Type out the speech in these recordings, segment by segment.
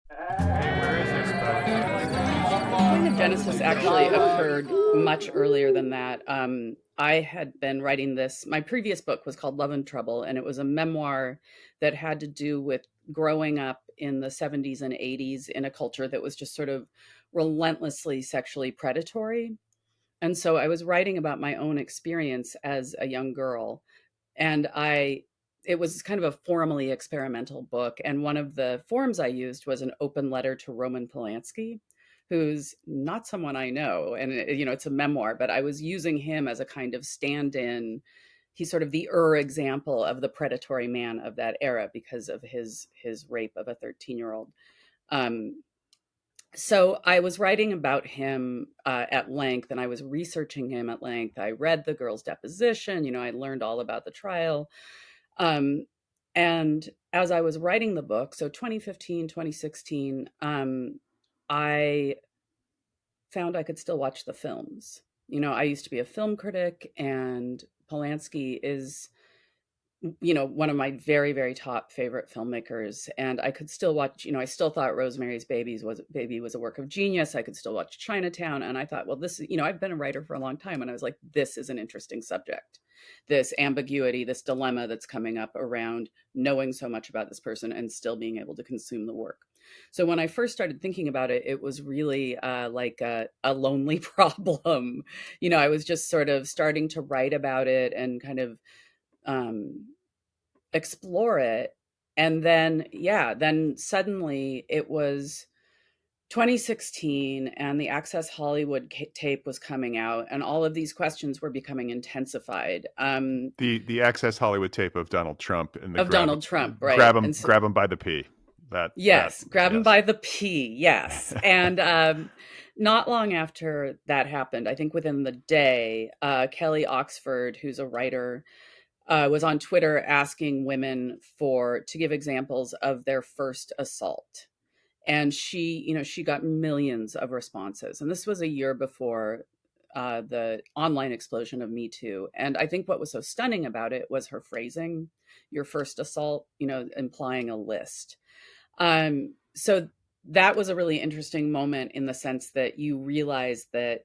Hey, where is this book? Point of Genesis actually occurred much earlier than that. I had been writing this. My previous book was called Love and Trouble, and it was a memoir that had to do with growing up in the 70s and 80s in a culture that was just sort of relentlessly sexually predatory. And so I was writing about my own experience as a young girl, and it was kind of a formally experimental book, and one of the forms I used was an open letter to Roman Polanski, who's not someone I know, and it's a memoir, but I was using him as a kind of stand-in. He's sort of the example of the predatory man of that era because of his rape of a 13-year-old. um so I was writing about him at length, and I was researching him at length. I read the girl's deposition. I learned all about the trial. um, and as I was writing the book, so 2015, 2016, I found I could still watch the films. I used to be a film critic, and Polanski is one of my very, very top favorite filmmakers. And I could still watch, I still thought Rosemary's Baby was a work of genius. I could still watch Chinatown. And I thought, well, this is, I've been a writer for a long time. And I was like, this is an interesting subject. This ambiguity, this dilemma that's coming up around knowing so much about this person and still being able to consume the work. So when I first started thinking about it, it was really like a lonely problem. I was just sort of starting to write about it and kind of um, explore it. And then, yeah, then suddenly it was 2016 and the Access Hollywood tape was coming out, and all of these questions were becoming intensified. The Access Hollywood tape of Donald Trump and the Of grab Donald Trump, right? grab him And so, grab him by the P. That yes, grab him yes. by the P, yes. And not long after that happened, I think within the day, Kelly Oxford, who's a writer, was on Twitter asking women to give examples of their first assault. And she got millions of responses. And this was a year before the online explosion of Me Too. And I think what was so stunning about it was her phrasing, your first assault, implying a list. So that was a really interesting moment in the sense that you realize that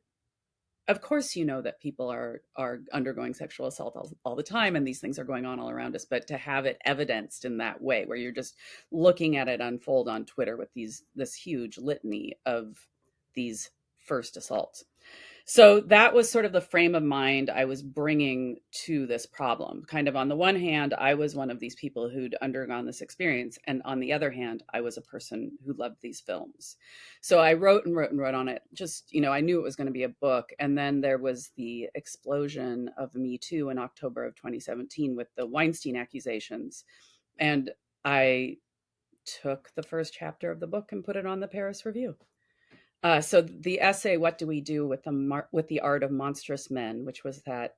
of course that people are undergoing sexual assault all the time, and these things are going on all around us, but to have it evidenced in that way where you're just looking at it unfold on Twitter with this huge litany of these first assaults. So that was sort of the frame of mind I was bringing to this problem. Kind of on the one hand, I was one of these people who'd undergone this experience. And on the other hand, I was a person who loved these films. So I wrote and wrote and wrote on it. Just, I knew it was going to be a book. And then there was the explosion of Me Too in October of 2017 with the Weinstein accusations. And I took the first chapter of the book and put it on the Paris Review. So the essay "What Do We Do with the Art of Monstrous Men," which was that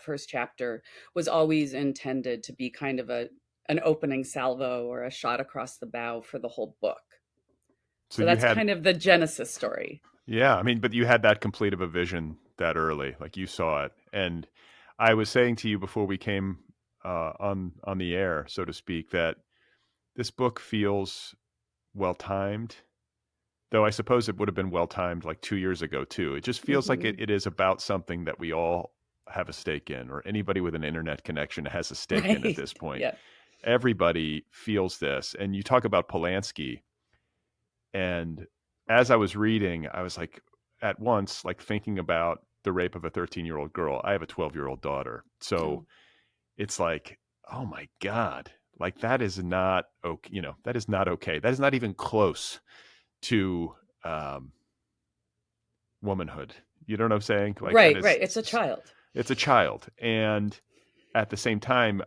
first chapter, was always intended to be kind of an opening salvo or a shot across the bow for the whole book. So So you that's had kind of the genesis story. yeah, I mean, but you had that complete of a vision that early, like you saw it. And I was saying to you before we came on the air, so to speak, that this book feels well timed. Though I suppose it would have been well timed like 2 years ago too. It just feels like Hmm. it is about something that we all have a stake in, or anybody with an internet connection has a stake in at Right. this point. Yeah. Everybody feels this. And you talk about Polanski, and as I was reading, I was like at once like thinking about the rape of a 13-year-old girl. I have a 12-year-old daughter. So Oh, it's like, oh my God, like that is not okay. That is not okay. That is not even close to um, womanhood. You know what I'm saying? Like that right, is right. It's a child. it's a child. And at the same time,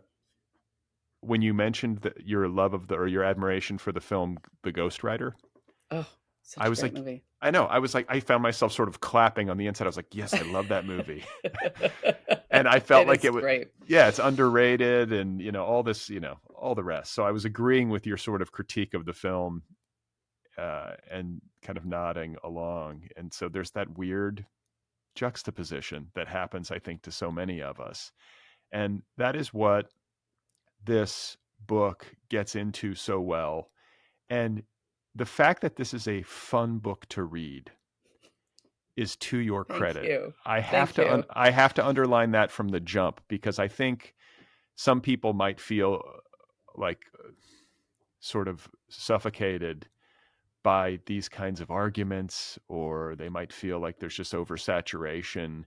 when you mentioned your love of the or your admiration for the film The Ghostwriter, Oh, I such a was great like, movie. I know, I was like, I found myself sort of clapping on the inside. I was like, yes, I love that movie. And I felt It like is it was, great. yeah, it's underrated and, all this, all the rest. So I was agreeing with your sort of critique of the film and kind of nodding along. And so there's that weird juxtaposition that happens, I think, to so many of us. And that is what this book gets into so well. And the fact that this is a fun book to read is to your Thank credit. you. I have Thank to you. I have to underline that from the jump, because I think some people might feel like sort of suffocated by these kinds of arguments, or they might feel like there's just oversaturation.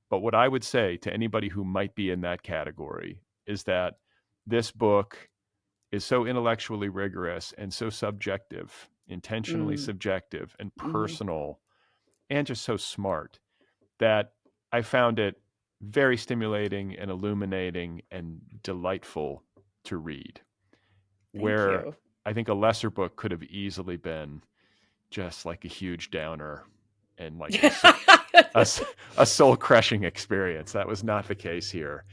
But what I would say to anybody who might be in that category is that this book is so intellectually rigorous and so subjective, intentionally Mm, subjective and mhm. personal, and just so smart, that I found it very stimulating and illuminating and delightful to read. Thank Where you. I think a lesser book could have easily been just like a huge downer and like a, a soul crushing experience. That was not the case here.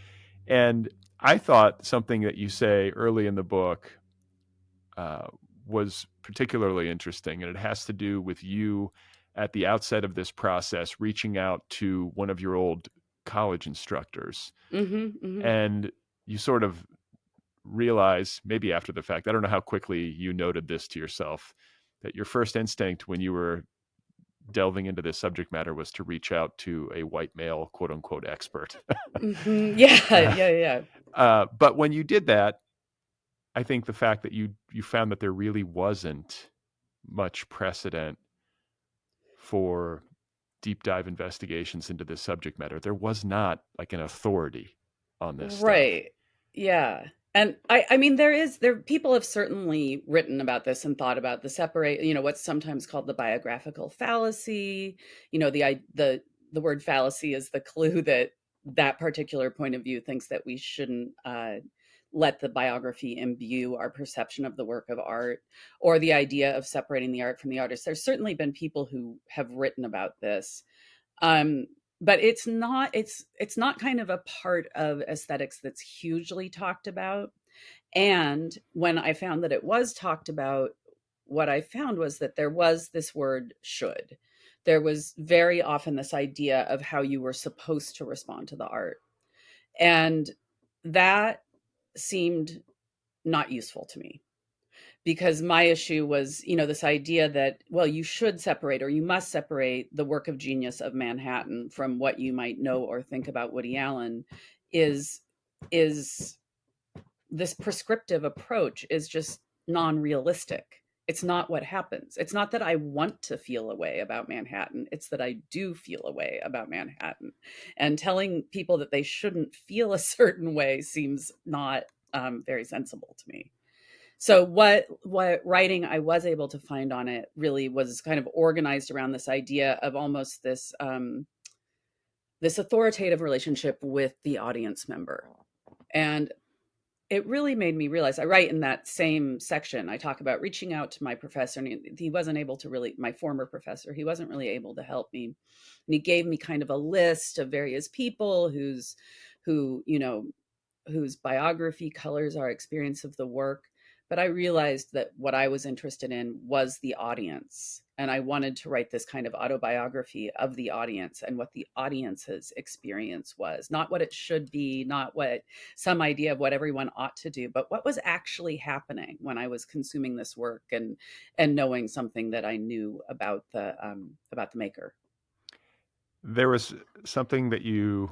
And I thought something that you say early in the book uh, was particularly interesting, and it has to do with you at the outset of this process reaching out to one of your old college instructors. Mhm, mhm. And you sort of realize, maybe after the fact, I don't know how quickly you noted this to yourself, that your first instinct when you were delving into this subject matter was to reach out to a white male, quote unquote, expert. Mhm. Yeah, uh, yeah, yeah. but when you did that, I think the fact that you found that there really wasn't much precedent for deep dive investigations into this subject matter. There was not like an authority on this stuff. Right. Yeah. And I mean there people have certainly written about this and thought about the separate, what's sometimes called the biographical fallacy. The word fallacy is the clue that that particular point of view thinks that we shouldn't let the biography imbue our perception of the work of art, or the idea of separating the art from the artist. There's certainly been people who have written about this. Um, but it's not kind of a part of aesthetics that's hugely talked about. And when I found that it was talked about, what I found was that there was this word should. There was very often this idea of how you were supposed to respond to the art. And that seemed not useful to me, because my issue was, this idea that, well, you should separate, or you must separate the work of genius of Manhattan from what you might know or think about Woody Allen, is is this prescriptive approach is just non-realistic. It's not what happens. It's not that I want to feel a way about Manhattan. It's that I do feel a way about Manhattan. And telling people that they shouldn't feel a certain way seems not very sensible to me. So what writing I was able to find on it really was kind of organized around this idea of almost this authoritative relationship with the audience member. And it really made me realize, I write in that same section, I talk about reaching out to my professor, and he wasn't able to really, my former professor, he wasn't really able to help me. And he gave me kind of a list of various people who, whose biography colors our experience of the work. But I realized that what I was interested in was the audience. And I wanted to write this kind of autobiography of the audience and what the audience's experience was. Not what it should be, not what some idea of what everyone ought to do, but what was actually happening when I was consuming this work, and knowing something that I knew about the maker. There was something that you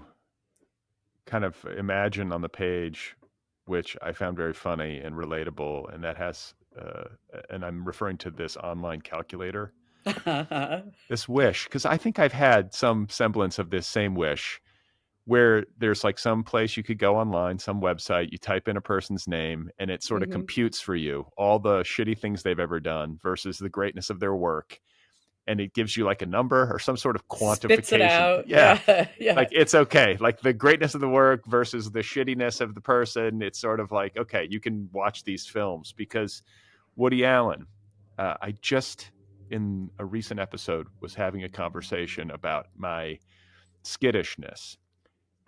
kind of imagine on the page, which I found very funny and relatable, and that has, and I'm referring to this online calculator, this wish, because I think I've had some semblance of this same wish, where there's like some place you could go online, some website, you type in a person's name, and it sort of Hmm. computes for you all the shitty things they've ever done versus the greatness of their work. And it gives you like a number or some sort of Spits it quantification. out. Yeah. Yeah. Yeah. Like it's okay. Like the greatness of the work versus the shittiness of the person. It's sort of like, okay, you can watch these films because Woody Allen, I just in a recent episode was having a conversation about my skittishness,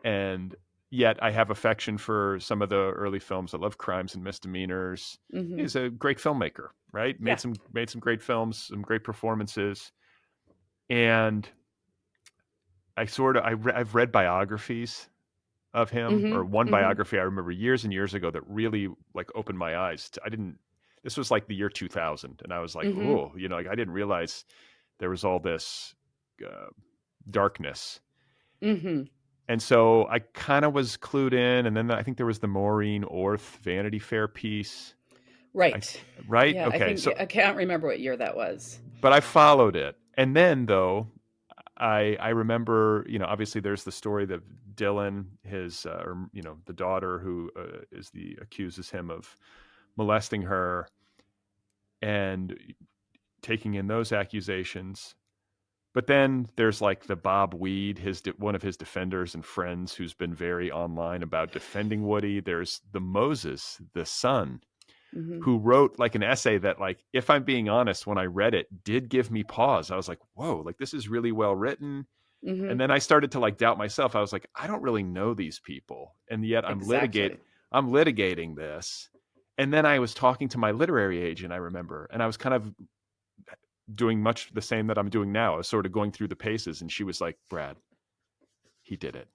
and yet I have affection for some of the early films. I love Crimes and Misdemeanors. Hmm. He's a great filmmaker, right? Yeah. Made some great films, some great performances, and I've read biographies of him, or Hmm. one Hmm. biography I remember years and years ago that really like opened my eyes. I didn't. this was like the year 2000. And I was like, Mhm. oh, like I didn't realize there was all this uh, darkness. Mhm. And so I kind of was clued in. And then I think there was the Maureen Orth Vanity Fair piece. Right. Right? Yeah, I Okay. think So, I can't remember what year that was. but I followed it. And then though, I remember, obviously there's the story that Dylan, his, or, the daughter who accuses him of molesting her and taking in those accusations. But then there's like the Bob Weed, one of his defenders and friends, who's been very online about defending Woody. There's the Moses, the son, Mhm. who wrote like an essay that, like, if I'm being honest, when I read it, did give me pause. I was like, whoa, like this is really well written. And Mhm. then I started to like doubt myself. I was like, I don't really know these people, and yet Exactly. I'm litigating this. And then I was talking to my literary agent, I remember, and I was kind of doing much the same that I'm doing now. I was sort of going through the paces, and she was like, Brad, he did it.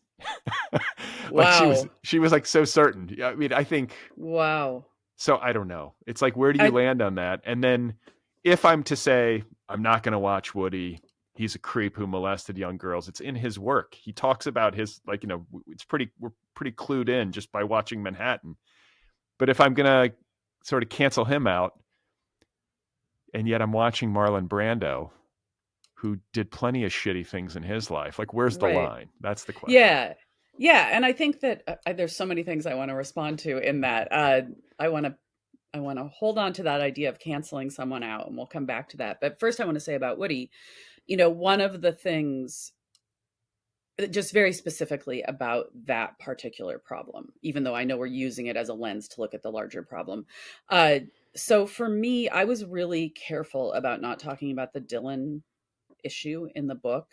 Like Wow. she was like so certain. I mean, I think Wow. so. I don't know. It's like, where do you I land on that? And then if I'm to say I'm not going to watch Woody, he's a creep who molested young girls. It's in his work. He talks about his, like, we're pretty clued in just by watching Manhattan. But if I'm going to sort of cancel him out, and yet I'm watching Marlon Brando, who did plenty of shitty things in his life, like, where's the Right. line? That's the question. Yeah. Yeah, and I think that there's so many things I want to respond to in that. I want to hold on to that idea of canceling someone out, and we'll come back to that. But first, I want to say about Woody, one of the things, just very specifically about that particular problem, even though I know we're using it as a lens to look at the larger problem. Uh, so for me, I was really careful about not talking about the Dylan issue in the book,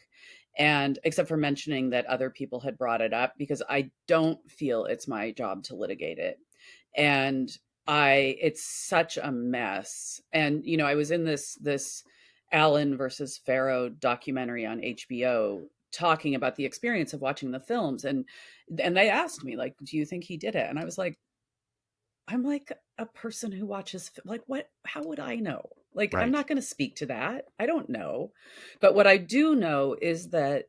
and except for mentioning that other people had brought it up, because I don't feel it's my job to litigate it. And it's such a mess. And I was in this Allen versus Farrow documentary on HBO, talking about the experience of watching the films, and they asked me, like, do you think he did it? And I was like, I'm like a person who watches, like, what, how would I know? Like, I'm Right. not going to speak to that. I don't know. But what I do know is that,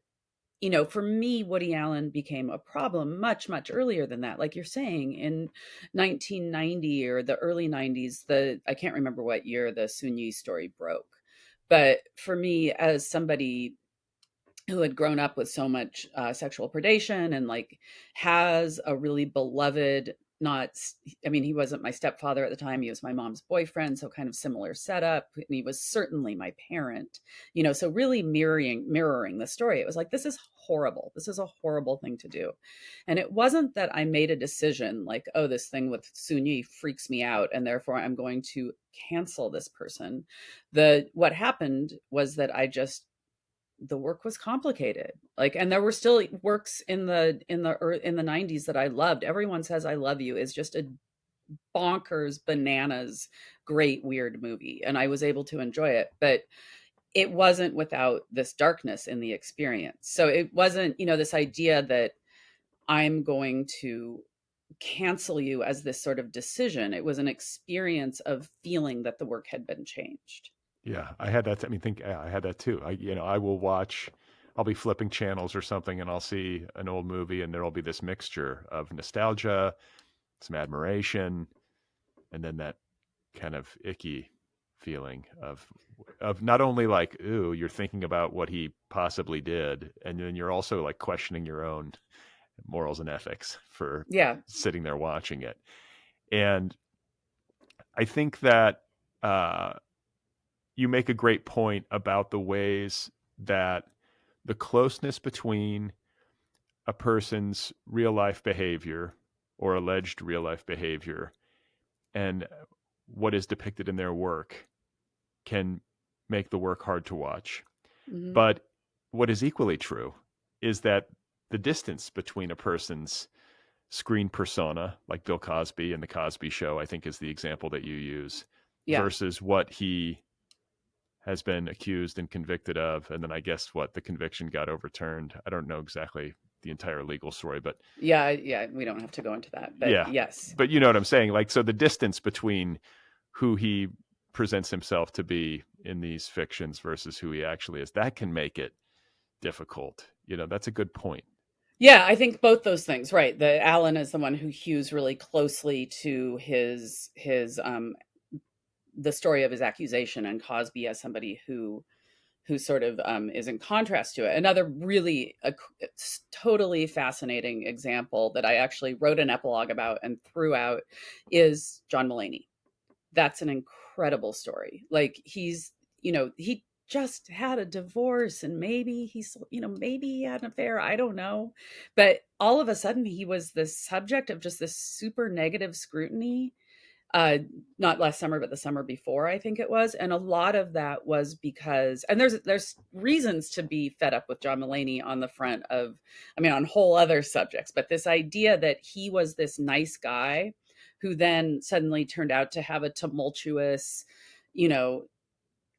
for me, Woody Allen became a problem much, much earlier than that. Like you're saying, in 1990 or the early 90s, I can't remember what year the Soon Yi story broke. But for me, as somebody who had grown up with so much sexual predation, and like has a really beloved, not, I mean, he wasn't my stepfather at the time, he was my mom's boyfriend, so kind of similar setup, and he was certainly my parent, so really mirroring the story. It was like, this is horrible, this is a horrible thing to do. And it wasn't that I made a decision like, oh, this thing with Sunyi freaks me out and therefore I'm going to cancel this person. The What happened was that the work was complicated, like, and there were still works in the 90s that I loved. Everyone Says I Love You is just a bonkers, bananas, great, weird movie, and I was able to enjoy it, but it wasn't without this darkness in the experience. So it wasn't, this idea that I'm going to cancel you as this sort of decision. It was an experience of feeling that the work had been changed. Yeah, I had that. I mean, yeah, I had that too. I will watch. I'll be flipping channels or something, and I'll see an old movie, and there'll be this mixture of nostalgia, some admiration, and then that kind of icky feeling of not only like, ooh, you're thinking about what he possibly did, and then you're also like questioning your own morals and ethics for Yeah. sitting there watching it. And I think that uh, you make a great point about the ways that the closeness between a person's real life behavior or alleged real life behavior and what is depicted in their work can make the work hard to watch. Hmm. But what is equally true is that the distance between a person's screen persona, like Bill Cosby and The Cosby Show, I think is the example that you use, Yeah. versus what he has been accused and convicted of. And then I guess what the conviction got overturned. I don't know exactly the entire legal story, but Yeah, yeah, we don't have to go into that, but yeah, yes. but you know what I'm saying? Like, so the distance between who he presents himself to be in these fictions versus who he actually is. That can make it difficult. That's a good point. Yeah, I think both those things, right? The Alan is the one who hews really closely to his the story of his accusation, and Cosby as somebody who sort of is in contrast to it. Another really totally fascinating example that I actually wrote an epilogue about and threw out is John Mulaney. That's an incredible story. Like he just had a divorce, and maybe maybe he had an affair. I don't know. But all of a sudden he was the subject of just this super negative scrutiny, not last summer, but the summer before, I think it was. And a lot of that was because, and there's reasons to be fed up with John Mulaney on the front of, I mean, on whole other subjects, but this idea that he was this nice guy who then suddenly turned out to have a tumultuous, you know,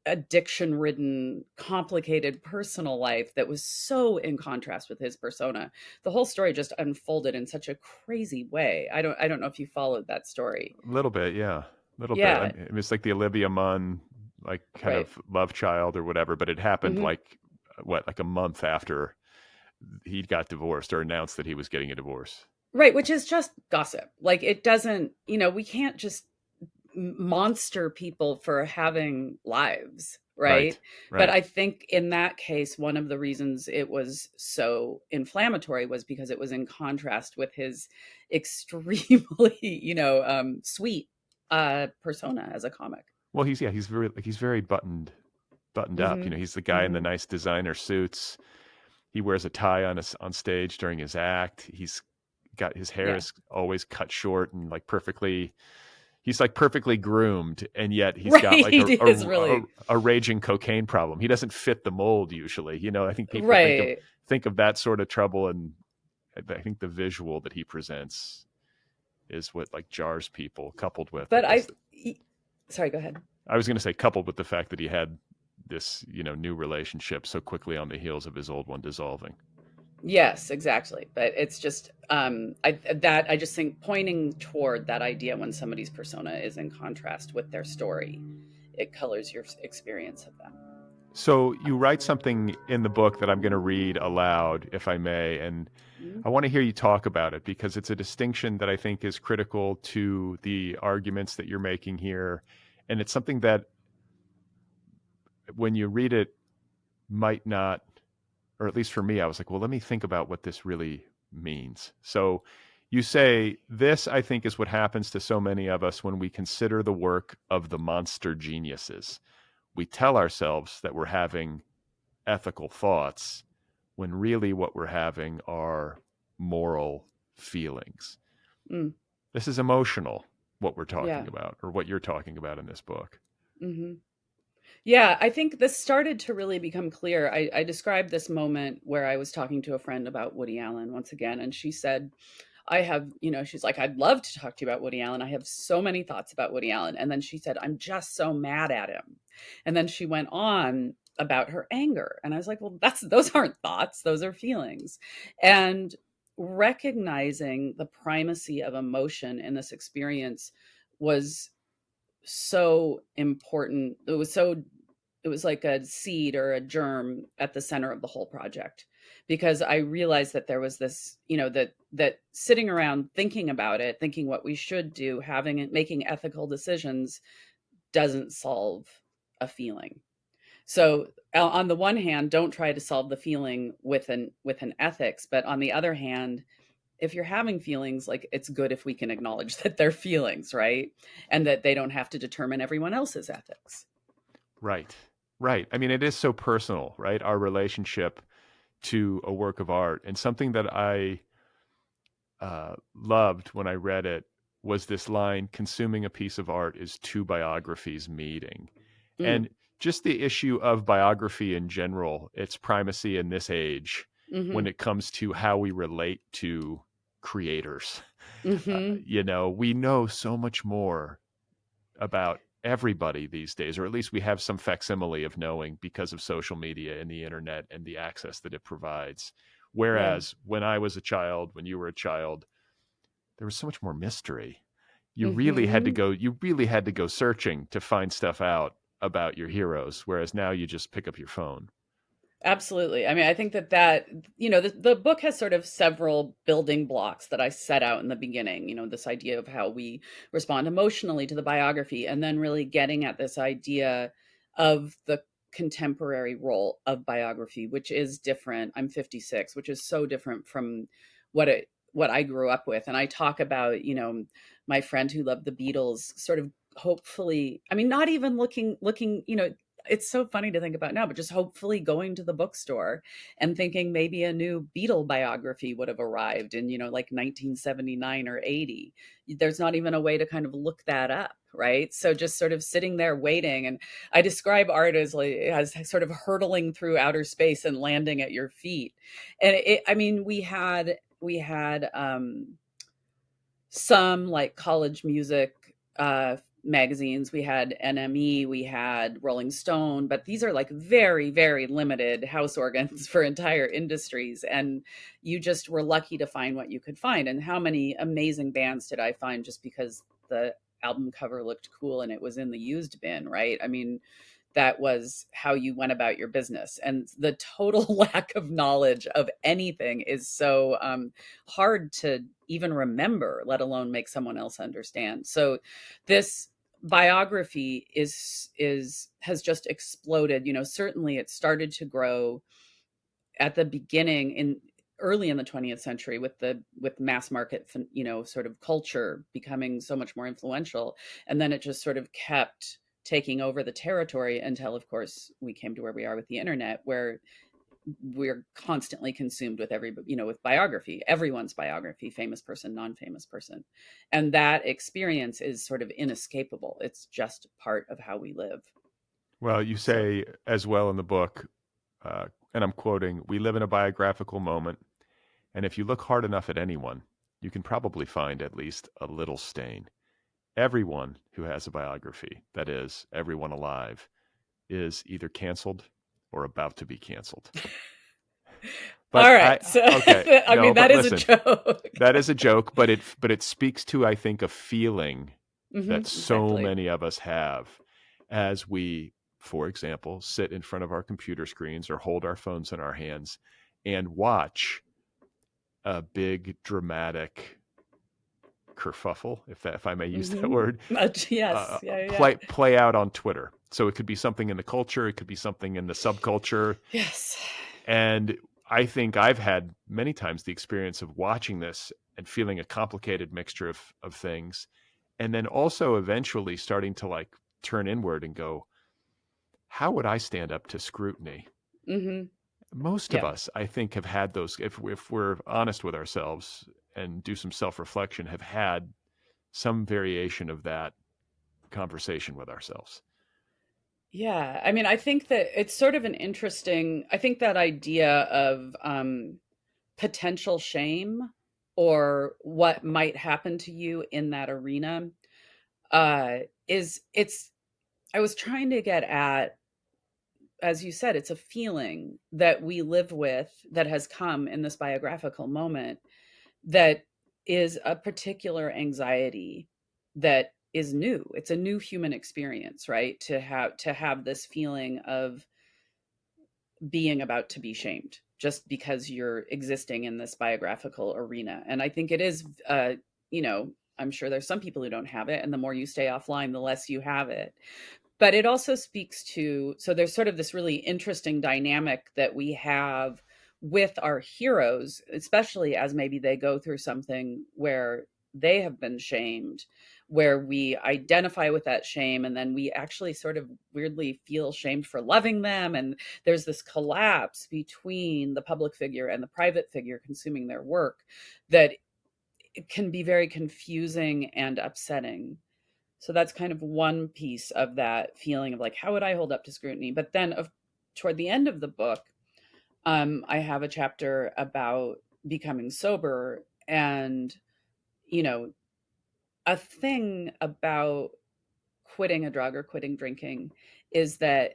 addiction ridden, complicated personal life that was so in contrast with his persona. The whole story just unfolded in such a crazy way. I don't know if you followed that story. A little bit, yeah, a little bit. Yeah, It was like the Olivia Munn, like kind right. of love child or whatever, but it happened Hmm. like like a month after he got divorced or announced that he was getting a divorce. Right, which is just gossip. Like it doesn't, we can't just monster people for having lives, right? Right, But right. I think in that case, one of the reasons it was so inflammatory was because it was in contrast with his extremely, sweet persona as a comic. Well, he's very buttoned up. Hmm. He's the guy in the Hmm. nice designer suits. He wears a tie on stage during his act. He's got his hair Yeah. is always cut short and like perfectly. He's like perfectly groomed, and yet he's Right. got like He is really a raging cocaine problem. He doesn't fit the mold usually. I think people right. think of that sort of trouble, and I think the visual that he presents is what like jars people. Coupled with, I But guess, sorry, go ahead. I was going to say, coupled with the fact that he had this new relationship so quickly on the heels of his old one dissolving. Yes, exactly. But it's just I just think pointing toward that idea when somebody's persona is in contrast with their story, it colors your experience of them. So you write something in the book that I'm going to read aloud, if I may, and Mhm. I want to hear you talk about it because it's a distinction that I think is critical to the arguments that you're making here. And it's something that when you read it might not, or at least for me, I was like, well, let me think about what this really means. So you say, this, I think, is what happens to so many of us when we consider the work of the monster geniuses. We tell ourselves that we're having ethical thoughts when really what we're having are moral feelings. Mm, This is emotional, what we're talking yeah. about, or what you're talking about in this book. Hmm. Yeah, I think this started to really become clear. I described this moment where I was talking to a friend about Woody Allen once again, and she said, I have, she's like, I'd love to talk to you about Woody Allen. I have so many thoughts about Woody Allen. And then she said, I'm just so mad at him. And then she went on about her anger. And I was like, well, those aren't thoughts, those are feelings. And recognizing the primacy of emotion in this experience was so important. It was like a seed or a germ at the center of the whole project, because I realized that there was this, that sitting around thinking about it, thinking what we should do, having it, making ethical decisions doesn't solve a feeling. So on the one hand, don't try to solve the feeling with an ethics, but on the other hand, if you're having feelings, like it's good if we can acknowledge that they're feelings, right? And that they don't have to determine everyone else's ethics. Right. Right. I mean, it is so personal, right? Our relationship to a work of art. And something that I loved when I read it was this line: consuming a piece of art is two biographies meeting. Mm, And just the issue of biography in general, its primacy in this age when mhm, it comes to how we relate to creators. mhm. We know so much more about everybody these days, or at least we have some facsimile of knowing because of social media and the internet and the access that it provides. Yeah. Whereas when I was a child, when you were a child, there was so much more mystery. Hmm. you really had to go searching to find stuff out about your heroes, whereas now you just pick up your phone. Absolutely. I mean, I think that the book has sort of several building blocks that I set out in the beginning. This idea of how we respond emotionally to the biography, and then really getting at this idea of the contemporary role of biography, which is different. I'm 56, which is so different from what I grew up with. And I talk about, my friend who loved the Beatles sort of hopefully, I mean, not even looking, it's so funny to think about now, but just hopefully going to the bookstore and thinking maybe a new Beatle biography would have arrived in, like 1979 or 80. There's not even a way to kind of look that up, right? So just sort of sitting there waiting. And I describe art as like as sort of hurtling through outer space and landing at your feet. And I mean, we had some like college music magazines. We had NME, we had Rolling Stone, but these are like very, very limited house organs for entire industries. And you just were lucky to find what you could find. And how many amazing bands did I find just because the album cover looked cool and it was in the used bin, right? I mean, that was how you went about your business. And the total lack of knowledge of anything is so hard to even remember, let alone make someone else understand. So this biography has just exploded. Certainly it started to grow at the beginning in early in the 20th century with mass market, sort of culture becoming so much more influential, and then it just sort of kept taking over the territory until of course we came to where we are with the internet, where we're constantly consumed with with biography, everyone's biography, famous person, non-famous person. And that experience is sort of inescapable. It's just part of how we live. Well, you So say as well in the book, and I'm quoting, "We live in a biographical moment, and if you look hard enough at anyone, you can probably find at least a little stain. Everyone who has a biography, that is, everyone alive, is either canceled or about to be canceled." all But right, so okay, I no, mean but that is a listen, joke. that is a joke, but it speaks to, I think, a feeling that so Exactly. many of us have as we, for example, sit in front of our computer screens or hold our phones in our hands and watch a big dramatic kerfuffle, if I may use that Hmm. word, Yes, yeah, yeah. play out on Twitter. So it could be something in the culture, it could be something in the subculture, Yes. and I think I've had many times the experience of watching this and feeling a complicated mixture of things, and then also eventually starting to like turn inward and go, how would I stand up to scrutiny? Hmm. Most of Yeah. us, I think, have had those. If we're honest with ourselves and do some self reflection, have had some variation of that conversation with ourselves. Yeah. I mean, I think that it's sort of an interesting, I think that idea of potential shame or what might happen to you in that arena uh is it's I was trying to get at, as you said, it's a feeling that we live with that has come in this biographical moment that is a particular anxiety that is new. It's a new human experience, right? To have this feeling of being about to be shamed just because you're existing in this biographical arena. And I think it is you know, I'm sure there's some people who don't have it, and the more you stay offline, the less you have it. But it also speaks to, so there's sort of this really interesting dynamic that we have with our heroes, especially as maybe they go through something where they have been shamed, where we identify with that shame and then we actually sort of weirdly feel shamed for loving them. And there's this collapse between the public figure and the private figure consuming their work that it can be very confusing and upsetting. So that's kind of one piece of that feeling of like, how would I hold up to scrutiny? But then toward the end of the book, I have a chapter about becoming sober. And, you know, a thing about quitting a drug or quitting drinking is that,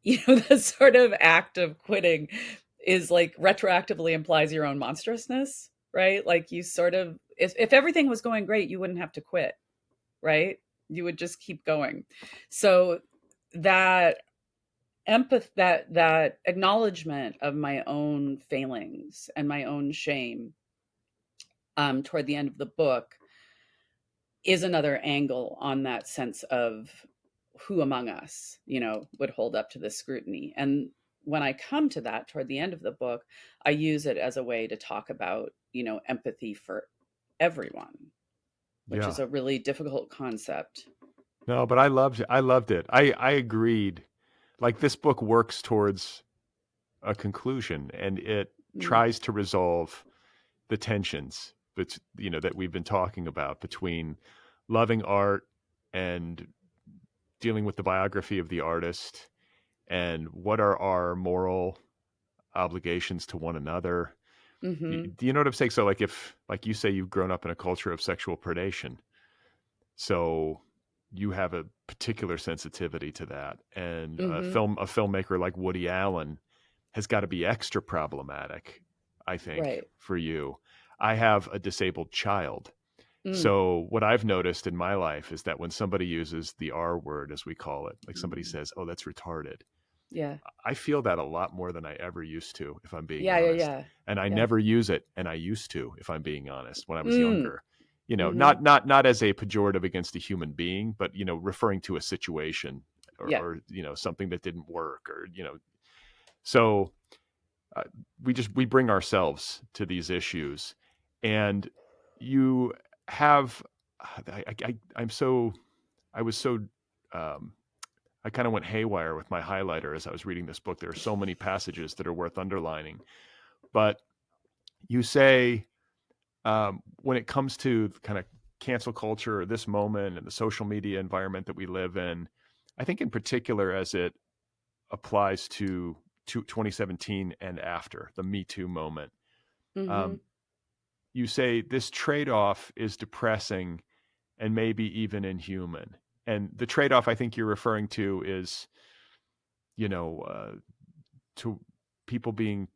the sort of act of quitting is like retroactively implies your own monstrousness, right? Like you sort of, if everything was going great, you wouldn't have to quit. right? You would just keep going. So that that acknowledgement of my own failings and my own shame toward the end of the book is another angle on that sense of who among us, would hold up to this scrutiny. And when I come to that toward the end of the book, I use it as a way to talk about, empathy for everyone, which Yeah. is a really difficult concept. No, but I loved it. I loved it. I agreed. Like this book works towards a conclusion, and it Mm, tries to resolve the tensions that we've been talking about between loving art and dealing with the biography of the artist, and what are our moral obligations to one another. mm-hmm. Do you know what I'm saying? So like if, like you say, you've grown up in a culture of sexual predation, so you have a particular sensitivity to that, and Mm-hmm. a filmmaker like Woody Allen has got to be extra problematic, I think, Right. for you. I have a disabled child. Mm. So what I've noticed in my life is that when somebody uses the R word, as we call it, like somebody Mm. says, "Oh, that's retarded," Yeah. I feel that a lot more than I ever used to, if I'm being Yeah. Yeah. honest. Yeah. And I Yeah. never use it, and I used to, if I'm being honest, when I was Mm. younger. You know, Mm-hmm. not as a pejorative against a human being, but referring to a situation, Yeah. or something that didn't work, or so uh, we bring ourselves to these issues, and you have I'm so I was so um, I kind of went haywire with my highlighter as I was reading this book. There are so many passages that are worth underlining, but you say, when it comes to kind of cancel culture or this moment and the social media environment that we live in, I think in particular as it applies to 2017 and after the Me Too moment. Mm-hmm. Um, you say this trade off is depressing and maybe even inhuman. And the trade off I think you're referring to is, you know, to people being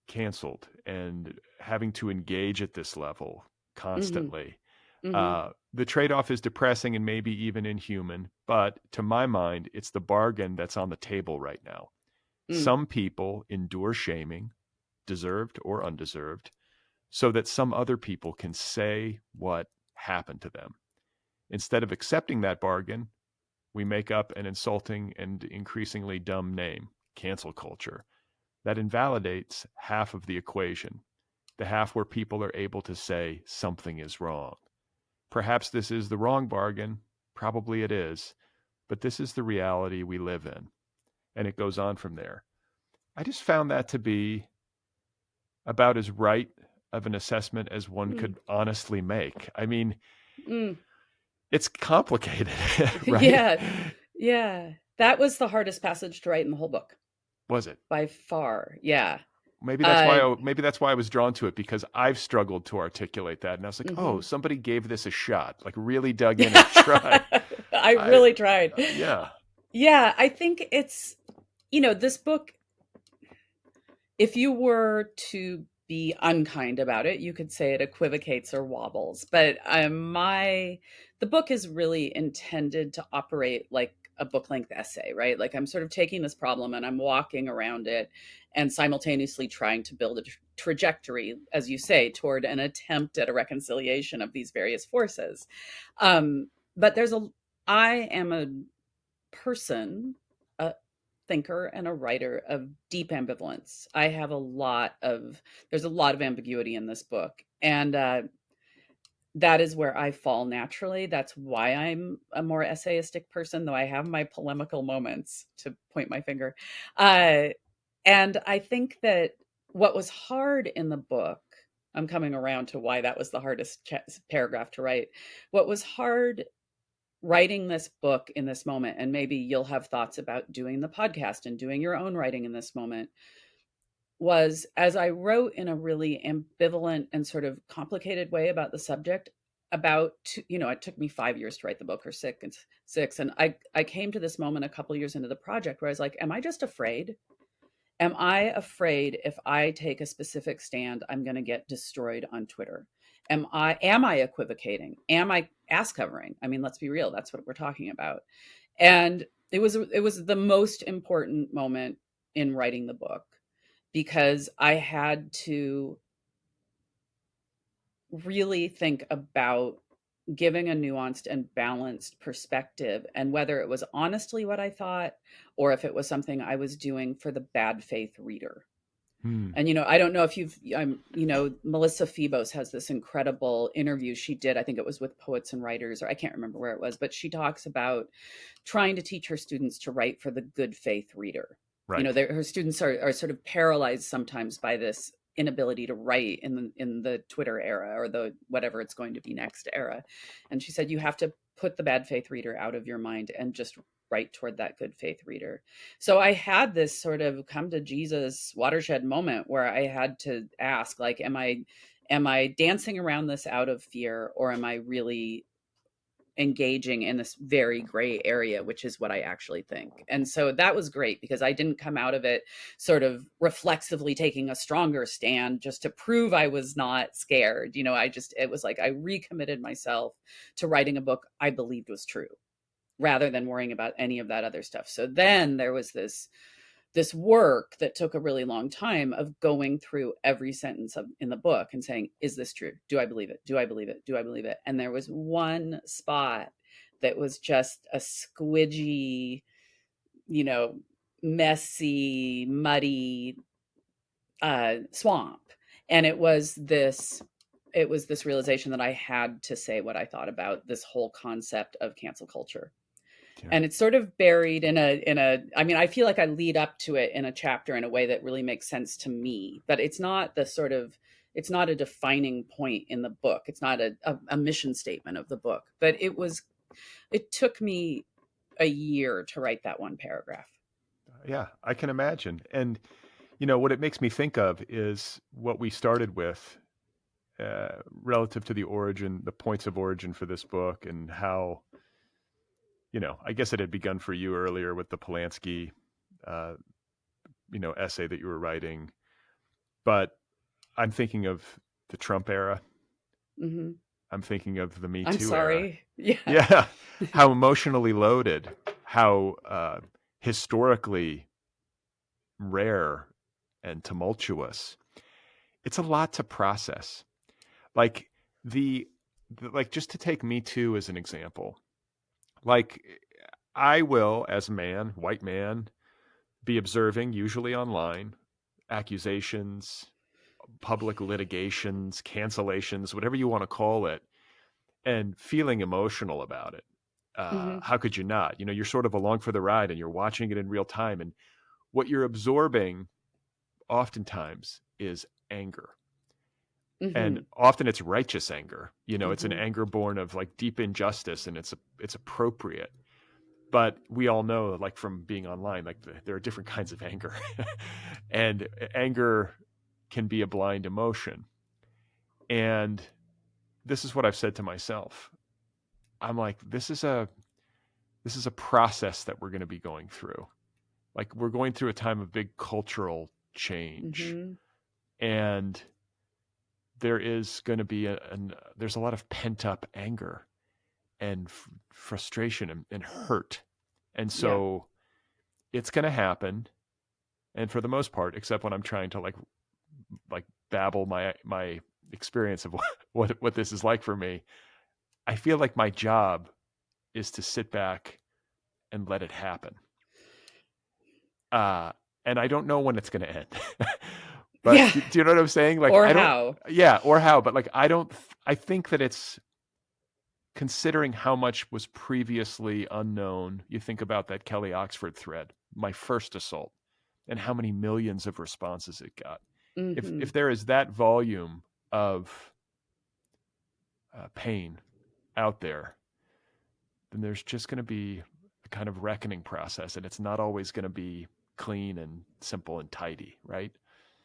canceled and having to engage at this level Mm-hmm. constantly. Mm-hmm. The trade off is depressing and maybe even inhuman, but to my mind, it's the bargain that's on the table right now. Mm. Some people endure shaming, deserved or undeserved, so that some other people can say what happened to them. Instead of accepting that bargain, we make up an insulting and increasingly dumb name, cancel culture, that invalidates half of the equation, the half where people are able to say something is wrong. Perhaps this is the wrong bargain, probably it is, but this is the reality we live in. And it goes on from there. I just found that to be about as right of an assessment as one Mm. could honestly make. I mean, Mm. it's complicated, right? Yeah. Yeah. That was the hardest passage to write in the whole book Was it? by far. Yeah. Maybe Uh, maybe that's why I was drawn to it, because I've struggled to articulate that, and I was like, oh, mhm. somebody gave this a shot, like really dug in and tried. I I really tried. Yeah, Yeah, I think it's, this book, if you were to be unkind about it, you could say it equivocates or wobbles. But the book is really intended to operate like a book length essay, right? Like I'm sort of taking this problem and I'm walking around it and simultaneously trying to build a trajectory, as you say, toward an attempt at a reconciliation of these various forces. But I am a person, a thinker and a writer of deep ambivalence. There's a lot of ambiguity in this book. And that is where I fall naturally. That's why I'm a more essayistic person, though I have my polemical moments, to point my finger. Uh, and I think that what was hard in the book, I'm coming around to why that was the hardest paragraph to write. What was hard writing this book in this moment, and maybe you'll have thoughts about doing the podcast and doing your own writing in this moment, was as I wrote in a really ambivalent and sort of complicated way about the subject. It took me 5 years to write the book, or six, and I came to this moment a couple years into the project where I was like, am I just afraid? Am I afraid if I take a specific stand, I'm going to get destroyed on Twitter? Am I equivocating? ass covering. I mean, let's be real. That's what we're talking about. And it was the most important moment in writing the book because I had to really think about giving a nuanced and balanced perspective and whether it was honestly what I thought or if it was something I was doing for the bad faith reader. Hmm. And, I don't know if Melissa Febos has this incredible interview she did. I think it was with Poets and Writers, or I can't remember where it was, but she talks about trying to teach her students to write for the good faith reader. Right. Her students are sort of paralyzed sometimes by this inability to write in the Twitter era or the whatever it's going to be next era. And she said, you have to put the bad faith reader out of your mind and just write toward that good faith reader. So I had this sort of come to Jesus watershed moment where I had to ask, like, am I dancing around this out of fear, or am I really engaging in this very gray area, which is what I actually think? And so that was great because I didn't come out of it sort of reflexively taking a stronger stand just to prove I was not scared. It was like I recommitted myself to writing a book I believed was true rather than worrying about any of that other stuff. So then there was this work that took a really long time of going through every sentence in the book and saying, is this true? Do I believe it? Do I believe it? Do I believe it? And there was one spot that was just a squidgy, you know, messy, muddy swamp. And it was this realization that I had to say what I thought about this whole concept of cancel culture. Yeah. And it's sort of buried I mean, I feel like I lead up to it in a chapter in a way that really makes sense to me, but it's not a defining point in the book. It's not a mission statement of the book, but it took me a year to write that one paragraph. Yeah, I can imagine. And what it makes me think of is what we started with, relative to the points of origin for this book, and how, I guess it had begun for you earlier with the Polanski, uh, essay that you were writing. But I'm thinking of the Trump era. Hmm. I'm thinking of the Me I'm Too era. sorry. Yeah. Yeah, how emotionally loaded, how historically rare and tumultuous. It's a lot to process. Like like, just to take Me Too as an example. Like, I will, as a man, white man, be observing, usually online, accusations, public litigations, cancellations, whatever you want to call it, and feeling emotional about it. Hmm. How could you not? You're sort of along for the ride and you're watching it in real time. And what you're absorbing oftentimes is anger. And Hmm. often it's righteous anger. It's an Hmm. anger born of like deep injustice, and it's appropriate. But we all know, like, from being online, like, there are different kinds of anger. And anger can be a blind emotion. And this is what I've said to myself. I'm like, this is a process that we're going to be going through. Like, we're going through a time of big cultural change, Hmm. and there is going to be there's a lot of pent up anger and frustration and hurt. And Yeah. so it's going to happen. And for the most part, except when I'm trying to like babble my experience of what this is like for me, I feel like my job is to sit back and let it happen. Uh, and I don't know when it's going to end. But Yeah. do you know what I'm saying? Like, Or I don't, how. yeah, or how, but like, I think that it's, considering how much was previously unknown. You think about that Kelly Oxford thread, my first assault, and how many millions of responses it got. If Hmm. there is that volume of pain out there, then there's just going to be a kind of reckoning process, and it's not always going to be clean and simple and tidy, right?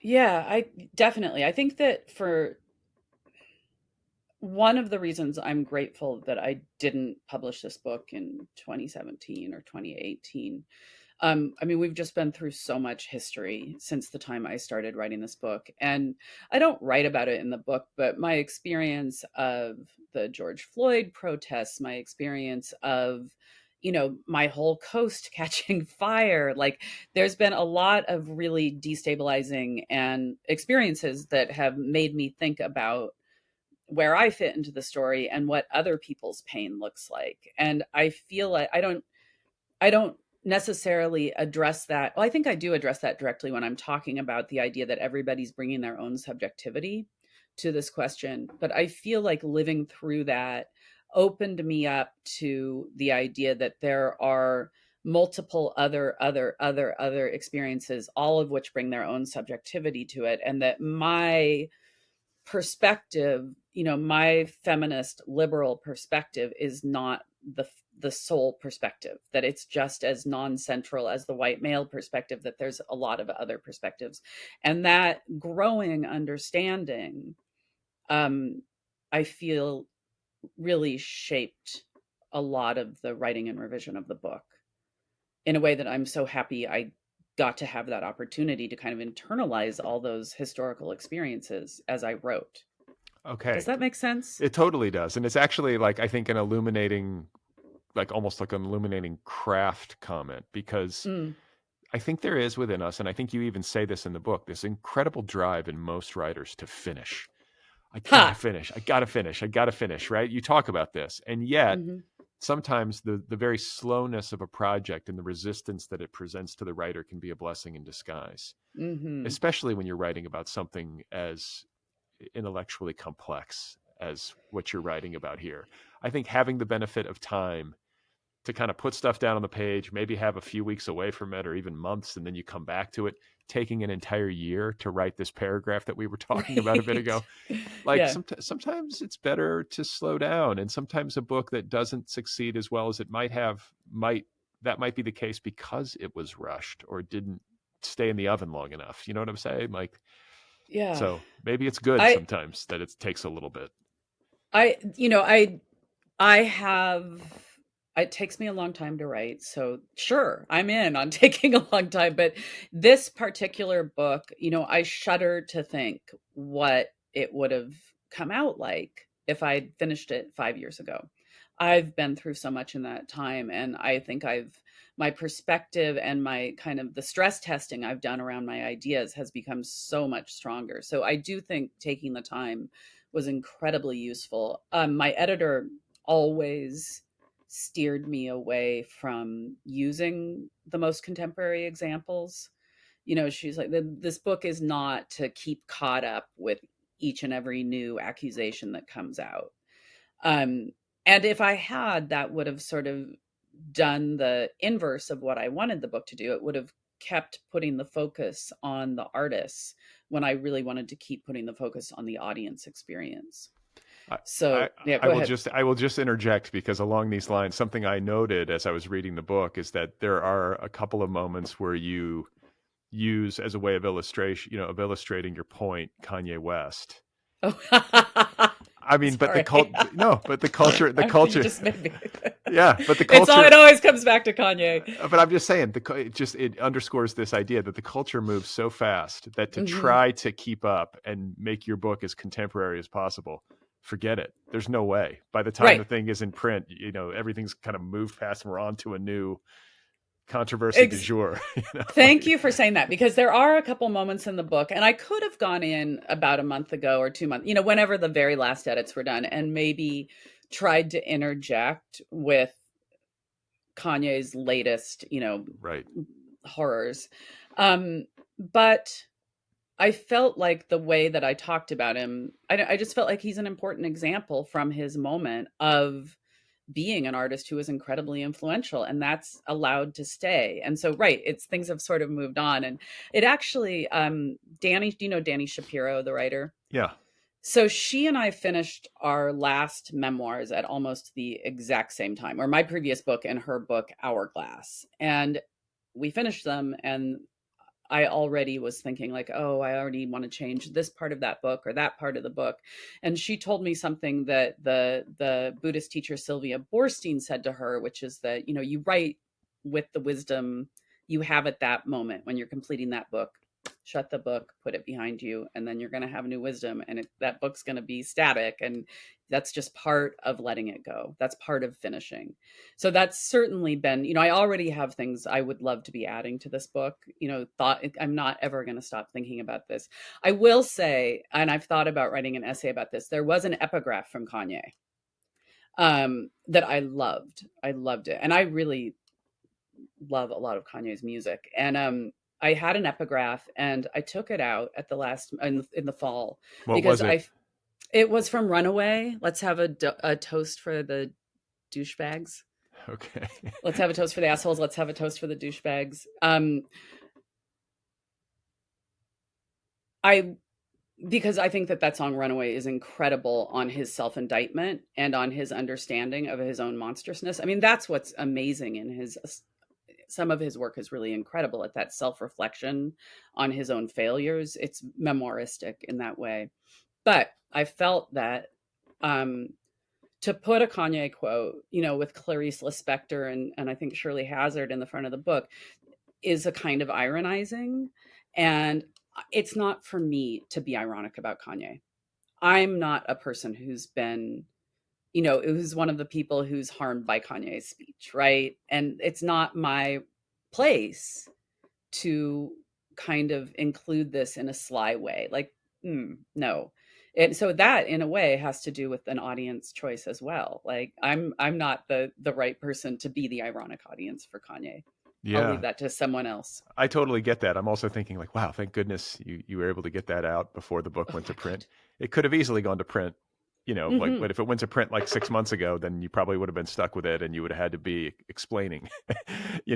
Yeah, I definitely. I think that for one of the reasons I'm grateful that I didn't publish this book in 2017 or 2018, I mean, we've just been through so much history since the time I started writing this book. And I don't write about it in the book, but my experience of the George Floyd protests, my experience of, my whole coast catching fire, like there's been a lot of really destabilizing and experiences that have made me think about where I fit into the story and what other people's pain looks like. And I feel like I don't necessarily address that. Well, I think I do address that directly when I'm talking about the idea that everybody's bringing their own subjectivity to this question. But I feel like living through that opened me up to the idea that there are multiple other experiences, all of which bring their own subjectivity to it. And that my perspective, my feminist liberal perspective is not the sole perspective, that it's just as non-central as the white male perspective, that there's a lot of other perspectives. And that growing understanding, um, I feel really shaped a lot of the writing and revision of the book in a way that I'm so happy I got to have that opportunity to kind of internalize all those historical experiences as I wrote. Does Okay. that make sense? It totally does. And it's actually like, I think, an illuminating, like almost like an illuminating craft comment, because Mm. I think there is within us, and I think you even say this in the book, this incredible drive in most writers to finish. I gotta Ha! finish. I gotta finish. I gotta finish, right? You talk about this. And yet, Mhm. sometimes the very slowness of a project and the resistance that it presents to the writer can be a blessing in disguise, Mhm. especially when you're writing about something as intellectually complex as what you're writing about here. I think having the benefit of time to kind of put stuff down on the page, maybe have a few weeks away from it or even months, and then you come back to it, taking an entire year to write this paragraph that we were talking about a bit Right. ago. Like Yeah. sometimes it's better to slow down, and sometimes a book that doesn't succeed as well as it might have might be the case because it was rushed or didn't stay in the oven long enough. You know what I'm saying? Like, Yeah. so maybe it's good I sometimes that it takes a little bit. I you know, I have it takes me a long time to write. So sure, I'm in on taking a long time, but this particular book, I shudder to think what it would have come out like if I'd finished it 5 years ago. I've been through so much in that time, and I think my perspective and my kind of the stress testing I've done around my ideas has become so much stronger. So I do think taking the time was incredibly useful. My editor always steered me away from using the most contemporary examples. She's like, this book is not to keep caught up with each and every new accusation that comes out. Um, and if I had, that would have sort of done the inverse of what I wanted the book to do. It would have kept putting the focus on the artists when I really wanted to keep putting the focus on the audience experience. I, I So, yeah, I go will ahead. just interject, because along these lines, something I noted as I was reading the book is that there are a couple of moments where you use, as a way of illustration, of illustrating your point, Kanye West. Oh, I mean, but the sorry. cult, no, but the You culture, just made me. yeah, but the It's all. It culture. always comes back to Kanye. But I'm just saying, it underscores this idea that the culture moves so fast that to Hmm. try to keep up and make your book as contemporary as possible, forget it. There's no way. By the time the Right. thing is in print, everything's kind of moved past, and we're on to a new controversy du Ex- jour. Thank Like, you for saying that, because there are a couple moments in the book, and I could have gone in about a month ago or 2 months, whenever the very last edits were done, and maybe tried to interject with Kanye's latest, right. horrors. But I felt like the way that I talked about him, I just felt like he's an important example from his moment of being an artist who was incredibly influential, and that's allowed to stay. And so, right, it's things have sort of moved on. And it actually, Danny, do you know Danny Shapiro, the writer? Yeah. So she and I finished our last memoirs at almost the exact same time, or my previous book and her book, Hourglass. And we finished them, and I already was thinking like, oh, I already want to change this part of that book or that part of the book. And she told me something that the Buddhist teacher Sylvia Boorstein said to her, which is that, you write with the wisdom you have at that moment when you're completing that book. Shut the book, put it behind you, and then you're going to have new wisdom. And that book's going to be static. And that's just part of letting it go. That's part of finishing. So that's certainly been, I already have things I would love to be adding to this book. I'm not ever going to stop thinking about this. I will say, and I've thought about writing an essay about this, there was an epigraph from Kanye that I loved. I loved it. And I really love a lot of Kanye's music. And I had an epigraph and I took it out at the last in the fall What because was it? it was from Runaway. Let's have a toast for the douchebags. Okay. Let's have a toast for the assholes. Let's have a toast for the douchebags. Because I think that song Runaway is incredible on his self-indictment and on his understanding of his own monstrousness. I mean, that's what's amazing in some of his work is really incredible at that self-reflection on his own failures. It's memoiristic in that way. But I felt that to put a Kanye quote, with Clarice Lispector and I think Shirley Hazard in the front of the book is a kind of ironizing. And it's not for me to be ironic about Kanye. I'm not a person who's been, who's one of the people who's harmed by Kanye's speech, right? And it's not my place to kind of include this in a sly way. Like, no. And so that in a way has to do with an audience choice as well. Like I'm not the right person to be the ironic audience for Kanye. I'll leave Yeah, that to someone else. I totally get that. I'm also thinking like, wow, thank goodness you were able to get that out before the book Oh went to my print. God. It could have easily gone to print, Hmm. but if it went to print like 6 months ago, then you probably would have been stuck with it and you would have had to be explaining,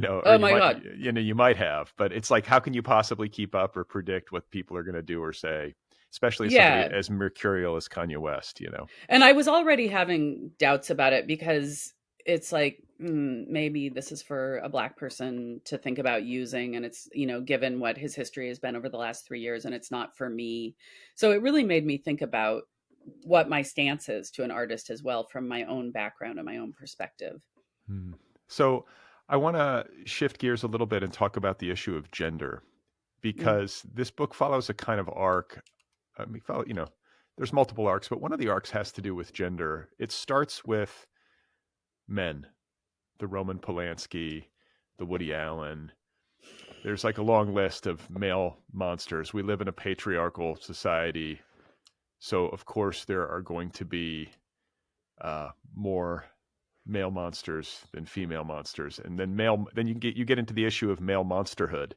or Oh my God. you might have, but it's like, how can you possibly keep up or predict what people are going to do or say, especially as somebody Yeah. as mercurial as Kanye West, And I was already having doubts about it because it's like, maybe this is for a Black person to think about using. And it's, given what his history has been over the last 3 years, and it's not for me. So it really made me think about what my stance is to an artist as well from my own background and my own perspective. Hmm. So I want to shift gears a little bit and talk about the issue of gender, Mm, because this book follows a kind of arc. I mean, there's multiple arcs, but one of the arcs has to do with gender. It starts with men, the Roman Polanski, the Woody Allen. There's like a long list of male monsters. We live in a patriarchal society, so of course there are going to be more male monsters than female monsters, and then you get into the issue of male monsterhood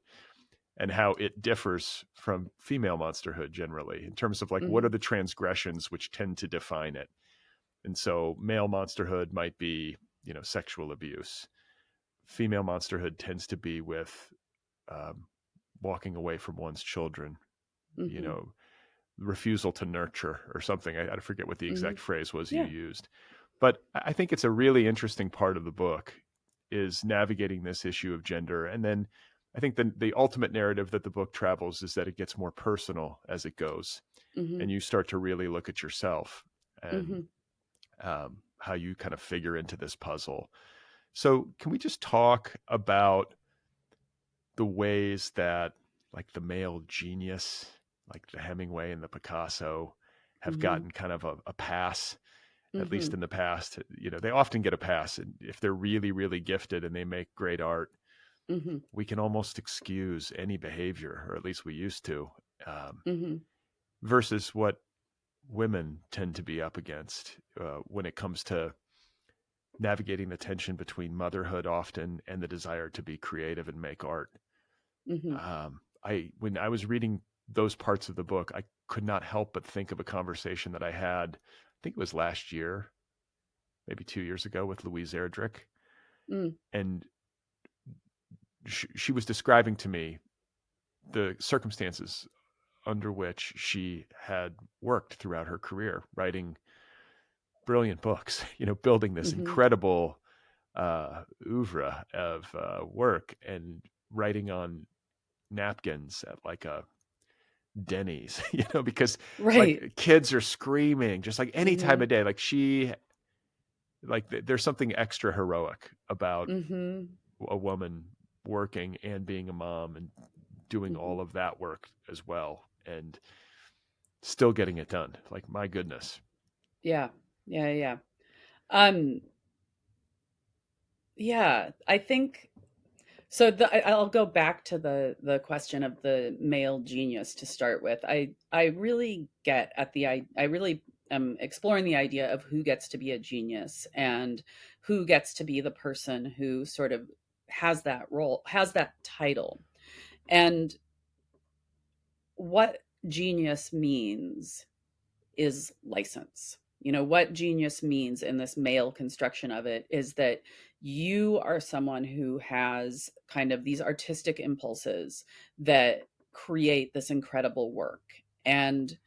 and how it differs from female monsterhood generally in terms of like what are mhm, the transgressions which tend to define it. And so male monsterhood might be, sexual abuse. Female monsterhood tends to be with um, walking away from one's children, you mhm, know, refusal to nurture or something. I forget what the mhm. exact phrase was you Yeah. used. But I think it's a really interesting part of the book is navigating this issue of gender. And then I think the ultimate narrative that the book travels is that it gets more personal as it goes. Mhm, And you start to really look at yourself and mhm, how you kind of figure into this puzzle. So, can we just talk about the ways that, like, the male genius, like the Hemingway and the Picasso, have mhm, gotten kind of a pass, at least mhm, in the past? They often get a pass. And if they're really, really gifted and they make great art, mhm, we can almost excuse any behavior, or at least we used to, um, mhm, versus what women tend to be up against when it comes to navigating the tension between motherhood often and the desire to be creative and make art. mhm, I When I was reading those parts of the book, I could not help but think of a conversation that I had, I think it was last year, maybe 2 years ago, with Louise Erdrich. mm, And she was describing to me the circumstances under which she had worked throughout her career, writing brilliant books, building this mhm. incredible oeuvre of work, and writing on napkins at like a Denny's, because Right. like kids are screaming just like any time Mhm, of day. Like there's something extra heroic about mhm, a woman working and being a mom and doing Mhm. all of that work as well, and still getting it done. Like, my goodness. Yeah. Yeah, yeah. Um, yeah, I think so. I'll go back to the question of the male genius to start with. I really get at I really am exploring the idea of who gets to be a genius and who gets to be the person who sort of has that role, has that title, and what genius means is license. What genius means in this male construction of it is that you are someone who has kind of these artistic impulses that create this incredible work. And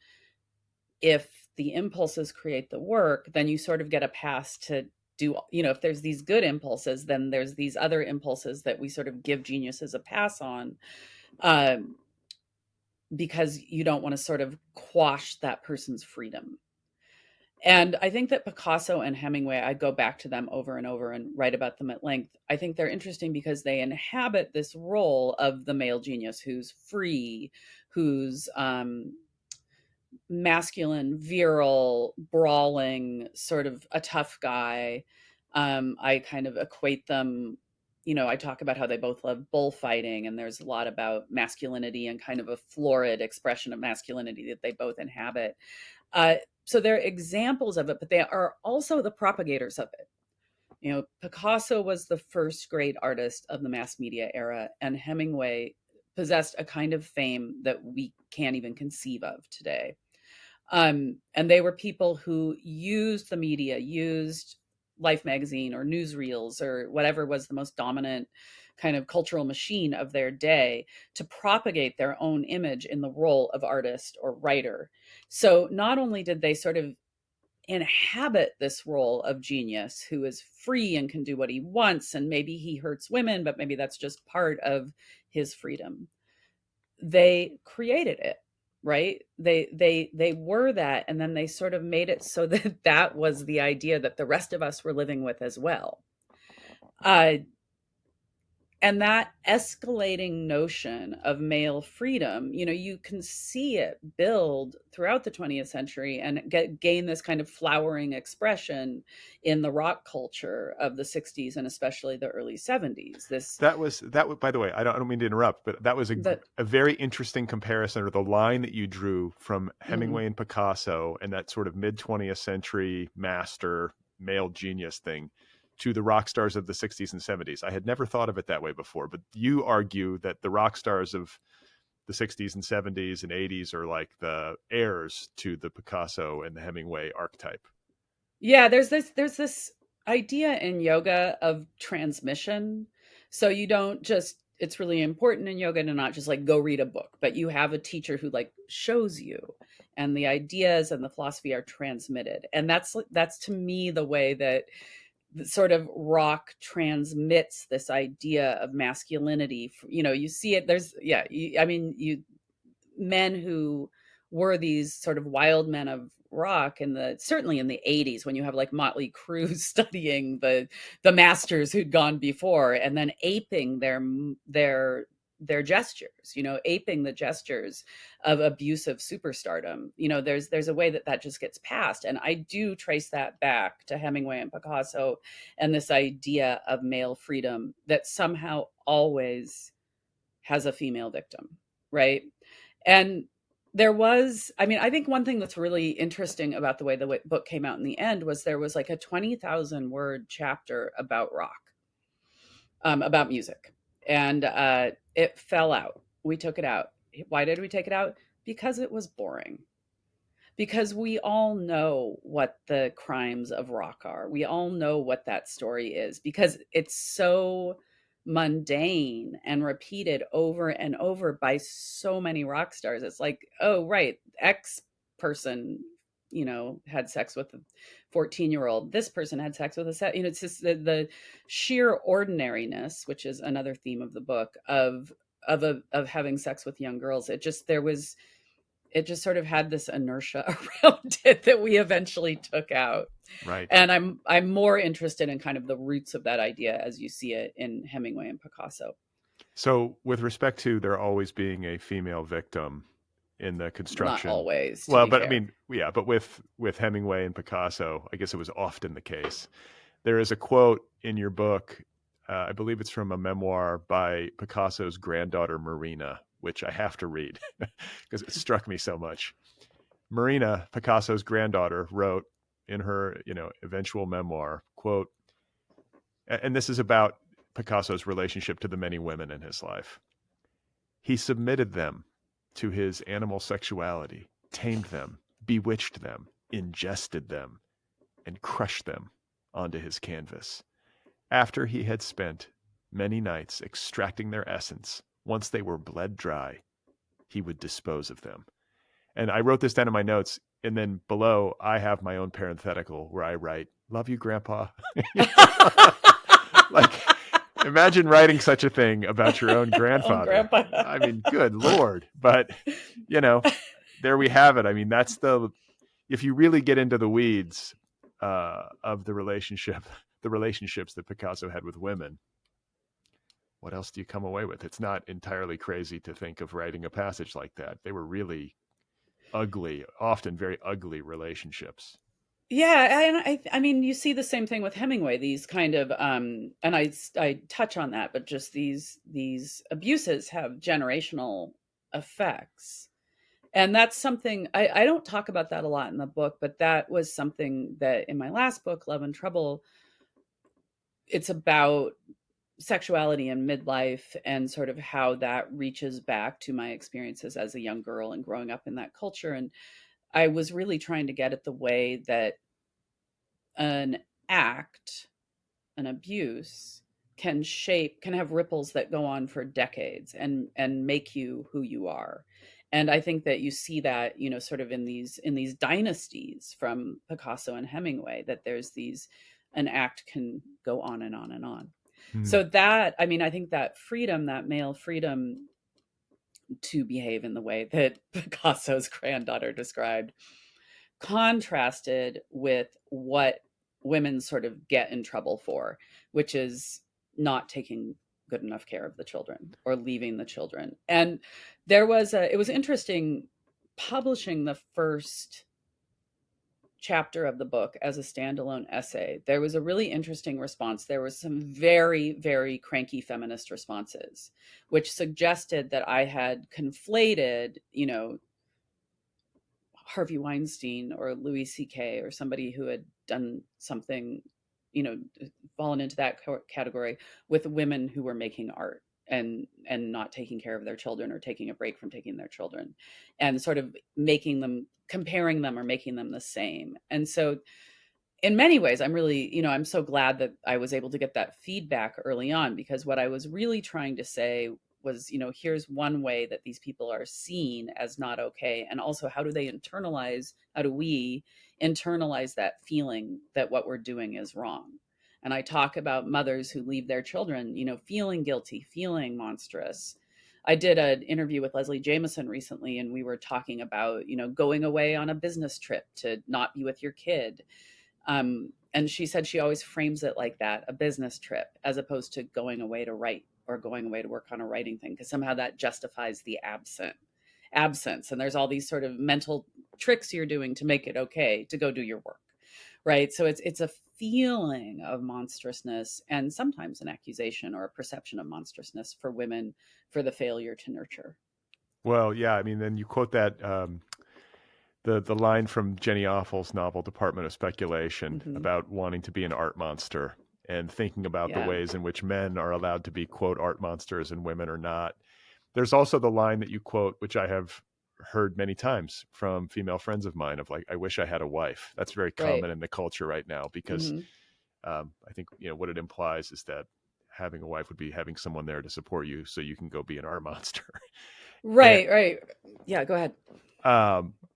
if the impulses create the work, then you sort of get a pass to do, if there's these good impulses, then there's these other impulses that we sort of give geniuses a pass on. Um, because you don't want to sort of quash that person's freedom. And I think that Picasso and Hemingway, I go back to them over and over and write about them at length. I think they're interesting because they inhabit this role of the male genius who's free, who's masculine, virile, brawling, sort of a tough guy. I kind of equate them, I talk about how they both love bullfighting, and there's a lot about masculinity and kind of a florid expression of masculinity that they both inhabit. Uh, so they're examples of it, but they are also the propagators of it. Picasso was the first great artist of the mass media era, and Hemingway possessed a kind of fame that we can't even conceive of today. And they were people who used the media, used Life magazine or newsreels or whatever was the most dominant kind of cultural machine of their day to propagate their own image in the role of artist or writer. So not only did they sort of inhabit this role of genius who is free and can do what he wants, and maybe he hurts women, but maybe that's just part of his freedom, they created it, right? They were that, and then they sort of made it so that that was the idea that the rest of us were living with as well. uh and that escalating notion of male freedom, you can see it build throughout the 20th century and gain this kind of flowering expression in the rock culture of the 60s and especially the early 70s. By the way, I don't mean to interrupt, but that was The a very interesting comparison, or the line that you drew from mhm. Hemingway and Picasso and that sort of mid 20th century master male genius thing to the rock stars of the 60s and 70s. I had never thought of it that way before, but you argue that the rock stars of the 60s and 70s and 80s are like the heirs to the Picasso and the Hemingway archetype. Yeah, there's this idea in yoga of transmission. So you don't just it's really important in yoga to not just like go read a book, but you have a teacher who like shows you, and the ideas and the philosophy are transmitted. And that's to me the way that the sort of rock transmits this idea of masculinity. You see it, I mean, you men who were these sort of wild men of rock in the certainly in the 80s, when you have like Motley Crue studying the masters who'd gone before and then aping their gestures, aping the gestures of abusive superstardom. There's a way that that just gets passed, and I do trace that back to Hemingway and Picasso and this idea of male freedom that somehow always has a female victim, right? And I think one thing that's really interesting about the way the book came out in the end was there was like a 20,000 word chapter about rock, about music. And it fell out. We took it out. Why did we take it out? Because it was boring. Because we all know what the crimes of rock are. We all know what that story is because it's so mundane and repeated over and over by so many rock stars. It's like, oh, right, X person, had sex with a 14-year-old. This person had sex with it's just the sheer ordinariness, which is another theme of the book of having sex with young girls. It just sort of had this inertia around it that we eventually took out. Right. And I'm more interested in kind of the roots of that idea as you see it in Hemingway and Picasso. So with respect to there always being a female victim in the Well, not construction, always, to well, be but I fair. mean, yeah, but with Hemingway and Picasso, I guess it was often the case. There is a quote in your book, I believe it's from a memoir by Picasso's granddaughter, Marina, which I have to read because it struck me so much. Marina, Picasso's granddaughter, wrote in her, eventual memoir, quote, and this is about Picasso's relationship to the many women in his life. He submitted them to his animal sexuality, tamed them, bewitched them, ingested them, and crushed them onto his canvas. After he had spent many nights extracting their essence, once they were bled dry, he would dispose of them. And I wrote this down in my notes. And then below, I have my own parenthetical where I write, "Love you, Grandpa." Like, imagine writing such a thing about your own Oh, grandfather. grandpa. I mean, good Lord. But, there we have it. I mean, if you really get into the weeds of the relationships that Picasso had with women, what else do you come away with? It's not entirely crazy to think of writing a passage like that. They were really ugly, often very ugly relationships. Yeah, and I mean, you see the same thing with Hemingway. These kind of, and I touch on that, but just these abuses have generational effects, and that's something I don't talk about that a lot in the book, but that was something that in my last book, Love and Trouble, it's about sexuality in midlife and sort of how that reaches back to my experiences as a young girl and growing up in that culture. And I was really trying to get at the way that an act, an abuse, can have ripples that go on for decades and make you who you are. And I think that you see that, sort of in these dynasties from Picasso and Hemingway, that there's these an act can go on and on and on. Hmm. So that, I mean, I think that freedom, that male freedom to behave in the way that Picasso's granddaughter described, contrasted with what women sort of get in trouble for, which is not taking good enough care of the children or leaving the children. And it was interesting publishing the first chapter of the book as a standalone essay. There was a really interesting response. There was some very, very cranky feminist responses, which suggested that I had conflated, Harvey Weinstein or Louis C.K. or somebody who had done something, you know, fallen into that category, with women who were making art and not taking care of their children or taking a break from taking their children, and sort of comparing them or making them the same. And so in many ways, I'm really, I'm so glad that I was able to get that feedback early on, because what I was really trying to say was, here's one way that these people are seen as not okay. And also, how do we internalize that feeling that what we're doing is wrong? And I talk about mothers who leave their children, feeling guilty, feeling monstrous. I did an interview with Leslie Jameson recently, and we were talking about, going away on a business trip to not be with your kid. And she said she always frames it like that, a business trip, as opposed to going away to write or going away to work on a writing thing, because somehow that justifies the absence. And there's all these sort of mental tricks you're doing to make it okay to go do your work. Right. So it's a feeling of monstrousness, and sometimes an accusation or a perception of monstrousness for women for the failure to nurture. Well, yeah, I mean, then you quote that the line from Jenny Offel's novel Department of Speculation Hmm. about wanting to be an art monster and thinking about the Yeah. ways in which men are allowed to be, quote, art monsters and women are not. There's also the line that you quote, which I have heard many times from female friends of mine, of like, "I wish I had a wife." That's very Right. common in the culture right now because Hmm. I think, what it implies is that having a wife would be having someone there to support you so you can go be an art monster. And, Right. Right. Yeah. Go ahead.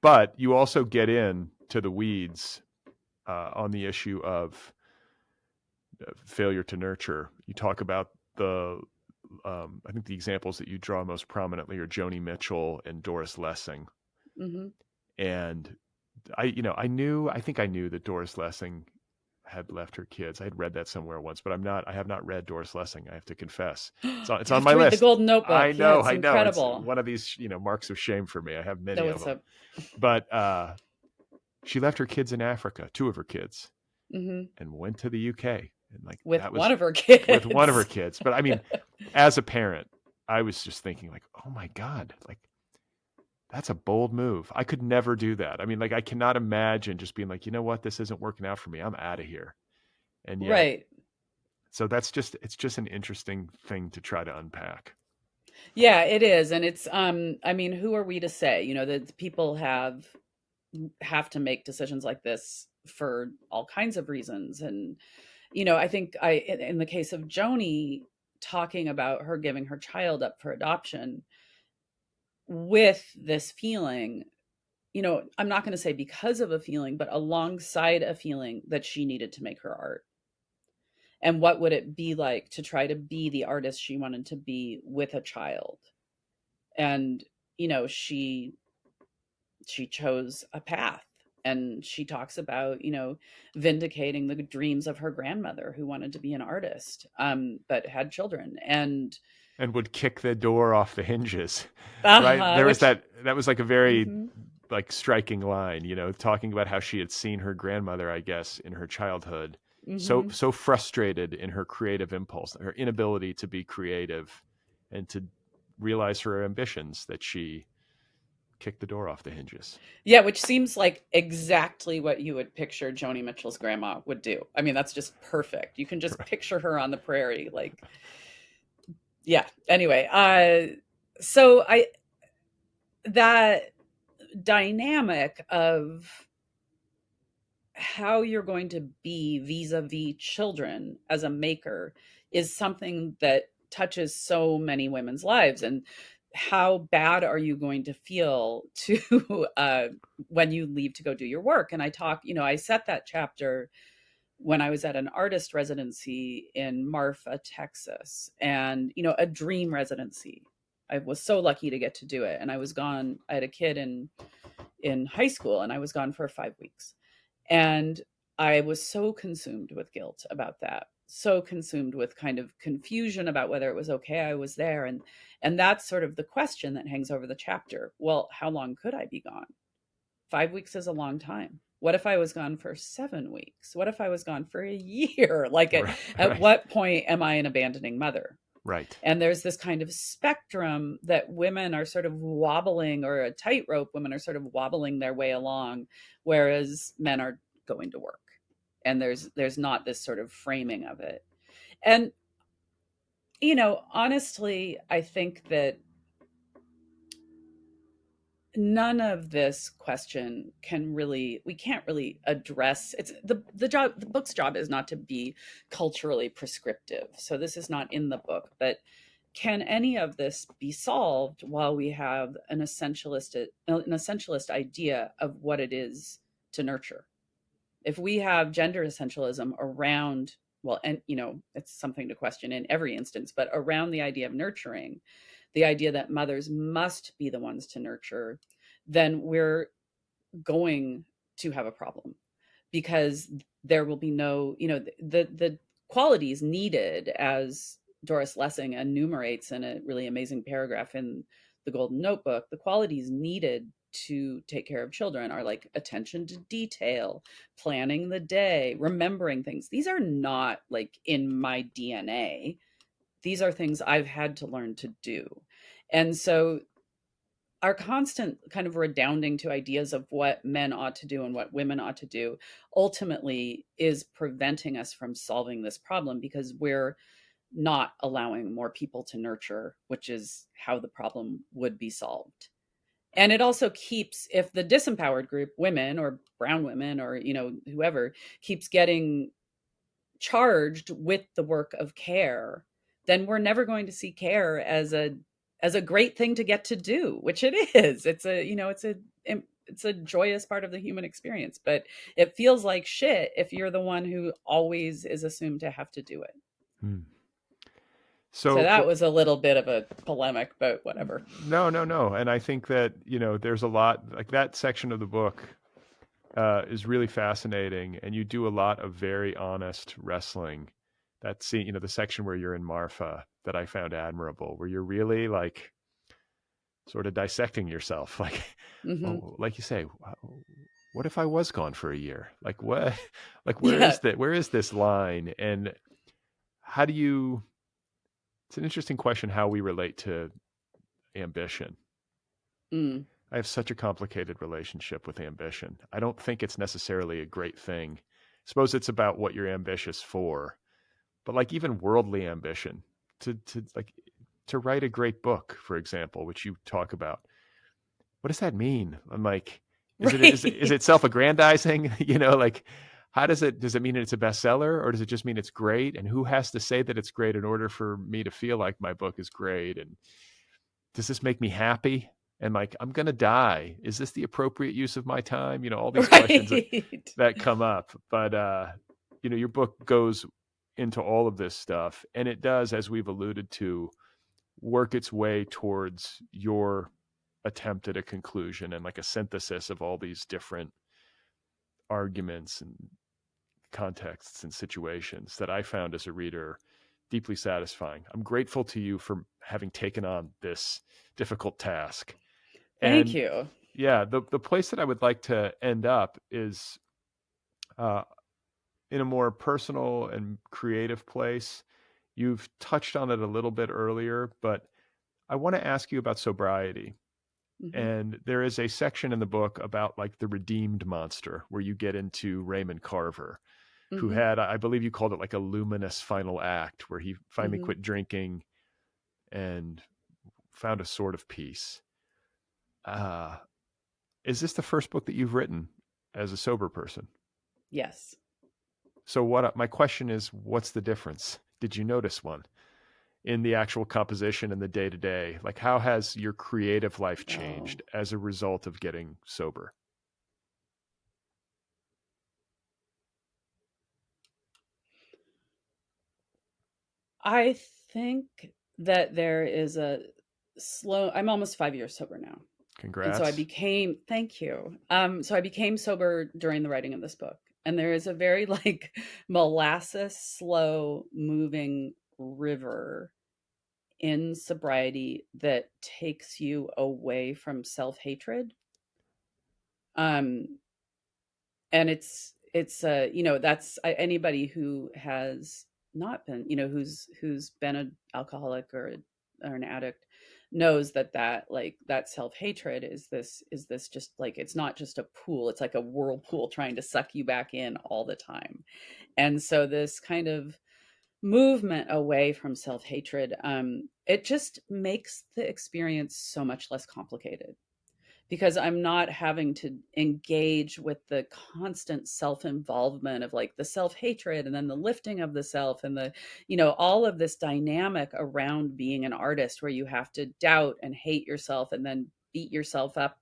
but you also get in to the weeds on the issue of failure to nurture. You talk about I think the examples that you draw most prominently are Joni Mitchell and Doris Lessing. Hmm. And I think I knew that Doris Lessing had left her kids. I had read that somewhere once, but I have not read Doris Lessing. I have to confess. It's You on have my to read The list. Golden Notebook. Yeah, it's I know. It's incredible. one of these, marks of shame for me. I have many No, of it's them, a but she left her kids in Africa, two of her kids, mhm. and went to the UK. And like With that one was of her with one of her kids. kids. But I mean, as a parent, I was just thinking like, oh my God, like that's a bold move. I could never do that. I mean, like I cannot imagine just being like, you know what, this isn't working out for me. I'm out of here. And yet, Right. so it's just an interesting thing to try to unpack. Yeah, it is. And it's I mean, who are we to say, that people have to make decisions like this for all kinds of reasons. And I think in the case of Joni, talking about her giving her child up for adoption with this feeling, I'm not going to say because of a feeling, but alongside a feeling that she needed to make her art. And what would it be like to try to be the artist she wanted to be with a child? And she chose a path, and she talks about vindicating the dreams of her grandmother who wanted to be an artist, but had children. And would kick the door off the hinges, right? uh There was which that was like a very mhm, like striking line, talking about how she had seen her grandmother, I guess, in her childhood, mhm. so frustrated in her creative impulse, her inability to be creative and to realize her ambitions, that she kicked the door off the hinges. Yeah, which seems like exactly what you would picture Joni Mitchell's grandma would do. I mean, that's just perfect. You can just picture her on the prairie, like, yeah. Anyway, so I that dynamic of how you're going to be vis-a-vis children as a maker is something that touches so many women's lives. And how bad are you going to feel to when you leave to go do your work? And I set that chapter when I was at an artist residency in Marfa, Texas, and a dream residency. I was so lucky to get to do it. And I was gone. I had a kid in high school, and I was gone for 5 weeks. And I was so consumed with guilt about that, so consumed with kind of confusion about whether it was okay I was there. And that's sort of the question that hangs over the chapter. Well, how long could I be gone? 5 weeks is a long time. What if I was gone for 7 weeks? What if I was gone for a year? Like Right, at right, what point am I an abandoning mother? right. And there's this kind of spectrum that women are sort of wobbling, or a tightrope women are sort of wobbling their way along, whereas men are going to work. And there's not this sort of framing of it. And honestly, I think that none of this question we can't really address. It's the book's job is not to be culturally prescriptive. So this is not in the book, but can any of this be solved while we have an essentialist idea of what it is to nurture? If we have gender essentialism around, well, and it's something to question in every instance, but around the idea of nurturing, the idea that mothers must be the ones to nurture, then we're going to have a problem, because there will be no, the qualities needed, as Doris Lessing enumerates in a really amazing paragraph in The Golden Notebook. The qualities needed to take care of children are like attention to detail, planning the day, remembering things. These are not like in my DNA. These are things I've had to learn to do. And so our constant kind of redounding to ideas of what men ought to do and what women ought to do ultimately is preventing us from solving this problem, because we're not allowing more people to nurture, which is how the problem would be solved. And it also keeps, if the disempowered group, women or brown women or whoever, keeps getting charged with the work of care, then we're never going to see care as a great thing to get to do, which it is. It's a joyous part of the human experience, but it feels like shit if you're the one who always is assumed to have to do it. Hmm. So So that was a little bit of a polemic, but whatever. no, no, no. And I think that, there's a lot like that section of the book is really fascinating, and you do a lot of very honest wrestling. That scene, the section where you're in Marfa, that I found admirable, where you're really like sort of dissecting yourself, like, Hmm. oh, like you say, what if I was gone for a year? Like what? Like where Yeah. is that? Where is this line? And how do you? It's an interesting question how we relate to ambition. Mm. I have such a complicated relationship with ambition. I don't think it's necessarily a great thing. I suppose it's about what you're ambitious for, but like even worldly ambition to write a great book, for example, which you talk about. What does that mean? I'm like, is it Right. self-aggrandizing? Like how does it mean it's a bestseller, or does it just mean it's great? And who has to say that it's great in order for me to feel like my book is great? And does this make me happy? And like, I'm going to die. Is this the appropriate use of my time? All these questions Right. that come up. But, your book goes into all of this stuff. And it does, as we've alluded to, work its way towards your attempt at a conclusion and like a synthesis of all these different arguments and contexts and situations that I found as a reader deeply satisfying. I'm grateful to you for having taken on this difficult task. Thank And you. yeah, the place that I would like to end up is uh, in a more personal and creative place. You've touched on it a little bit earlier, but I want to ask you about sobriety. Hmm. And there is a section in the book about like the redeemed monster where you get into Raymond Carver, who Hmm. had, I believe you called it like a luminous final act where he finally Hmm. quit drinking and found a sort of peace. Uh, is this the first book that you've written as a sober person? Yes. So what my question is, what's the difference? Did you notice one in the actual composition and the day to day? Like how has your creative life Oh, changed as a result of getting sober? I think that there is a I'm almost 5 years sober now. And so I Congrats. became, thank you. So I became sober during the writing of this book. And there is a very like molasses, slow moving river in sobriety that takes you away from self-hatred. Um, and that's anybody who has not been, who's been an alcoholic or an addict knows that like that self-hatred is this just like, it's not just a pool, it's like a whirlpool trying to suck you back in all the time. And so this kind of movement away from self-hatred, it just makes the experience so much less complicated because I'm not having to engage with the constant self-involvement of like the self-hatred and then the lifting of the self and all of this dynamic around being an artist where you have to doubt and hate yourself and then beat yourself up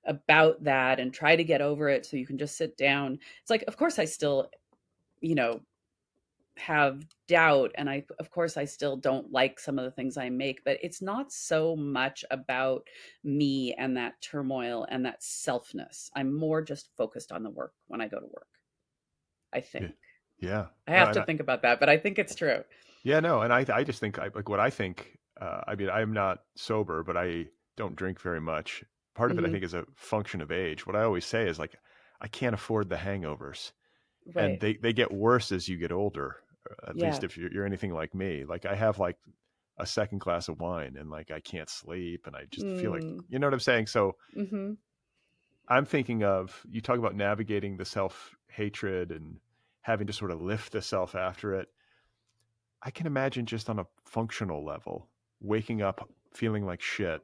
about that and try to get over it so you can just sit down. It's like, of course I still, you know, have doubt, and I of course I still don't like some of the things I make, but it's not so much about me and that turmoil and that selfness. I'm more just focused on the work when I go to work, I Yeah. think. Yeah. I No, have and to think about that, but I think it's true. yeah, no, and I just think like what I think. I mean, I'm not sober, but I don't drink very much. Part of it, I Hmm. think, is a function of age. What I always say is like, I can't afford the hangovers, and Right. they get worse as you get older. At least Yeah. if you're anything like me. Like I have like a second glass of wine, and like I can't sleep, and I just feel like, Mm. you know what I'm saying. So Hmm. I'm thinking of you talk about navigating the self hatred and having to sort of lift the self after it. I can imagine just on a functional level, waking up feeling like shit,